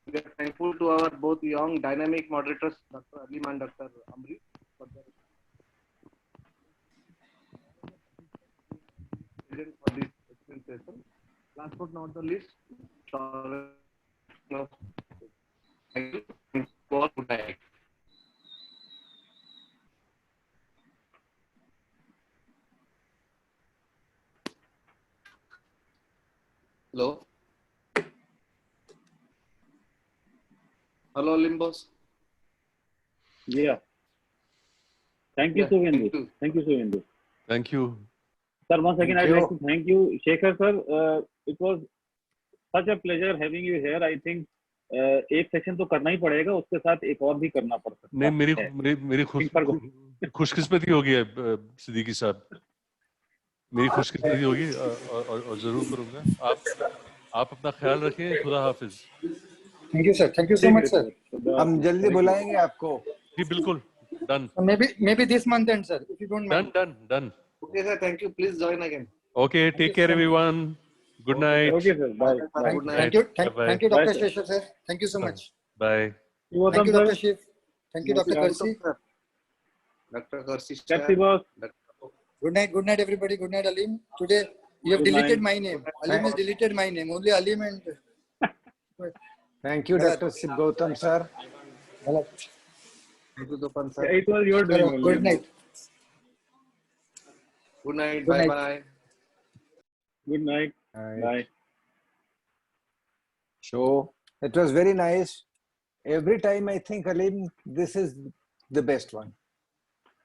We are thankful to our both young dynamic moderators, Dr. Alim and Dr. Amrit, for their for this excellent session. Last but not the least, thank you. Good night. Hello. Hello, Limbos. Yeah. Thank you, Yeah, Shubhendu. thank you. Thank you, Shubhendu. Thank you. Sir, once again, Thank I'd you. like to thank you, Shekhar sir. It was such a pleasure having you here. I think एक session तो करना ही पड़ेगा, उसके साथ एक और भी करना पड़ सकता नहीं, है। मेरी खुशकिस्मती होगी सिद्दीकी साहब, मेरी खुशकिस्मती होगी और जरूर करूंगा। आप अपना ख्याल रखें। खुदा हाफिज। Thank you, sir. Thank you so much, sir. हम जल्दी बुलाएंगे आपको। जी बिल्कुल। Done. Maybe this month end, sir, if you don't mind. Done. Okay, sir. Thank you. Please join again. Okay. Take care, everyone. Good night. Okay, sir. Bye. Bye. Good night. Thank you. Bye-bye. Thank you, Bye, Dr. sir. Sheshadri, sir. Thank you so much. Bye. You Thank you, welcome, Dr. sir. Shiv. Thank you, Dr. Karsi. Dr. Karsi. Happy boss. Good night, everybody. Good night, Alim. Today you have Good deleted night. my name. Alim has deleted my name. Only Alim and. Thank you, Dr. Shiv Gautam, sir. Thank you, Dopan, sir. It was your doing only. Good night. Good night. Good night. Bye-bye. Good night. Bye. Bye. So it was very nice. Every time I think, Alim, this is the best one.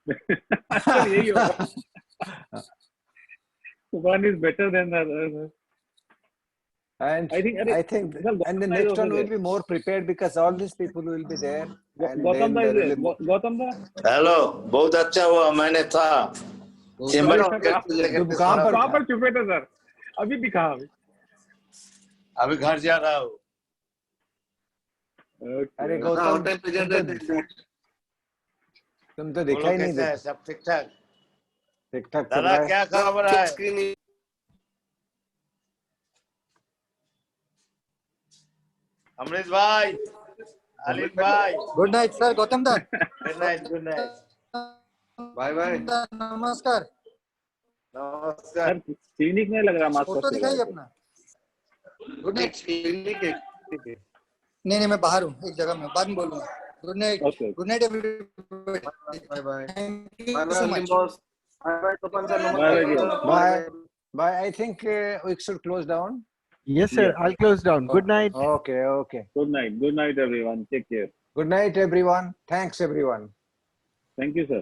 यही होगा. One is better than the other. And I think and the next one will be more prepared because all these people will be there. And Gautam then da is there. Gautam da. Hello, बहुत अच्छा हुआ मैंने था chamber तुम कहाँ पर छुपे थे सर? अभी दिखा. अभी घर जा रहा हूँ. अरे गौतम तुम तो देखा ही नहीं है सब ठीक ठाक. ठीक ठाक चल दादा रहा है. क्या खबर है? अमृत भाई, अलीम भाई. Good night sir. Gautam da. Good night, good night. Bye bye. नमस्कार. नमस्कार. क्लिनिक में लग रहा मास्क. फोटो दिखाइए अपना. Good night. क्लिनिक है. नहीं मैं बाहर हूँ एक जगह में, बाद में बोलूंगा. Good night. Good night everybody. Bye bye. Thank you bye so bye much. Boss. Bye bye Tapan sir. Bye. Bye. I think we should close down. Yes, sir. I'll close down. Good night. Okay. Okay. Good night. Good night, everyone. Take care. Good night, everyone. Thanks, everyone. Thank you, sir.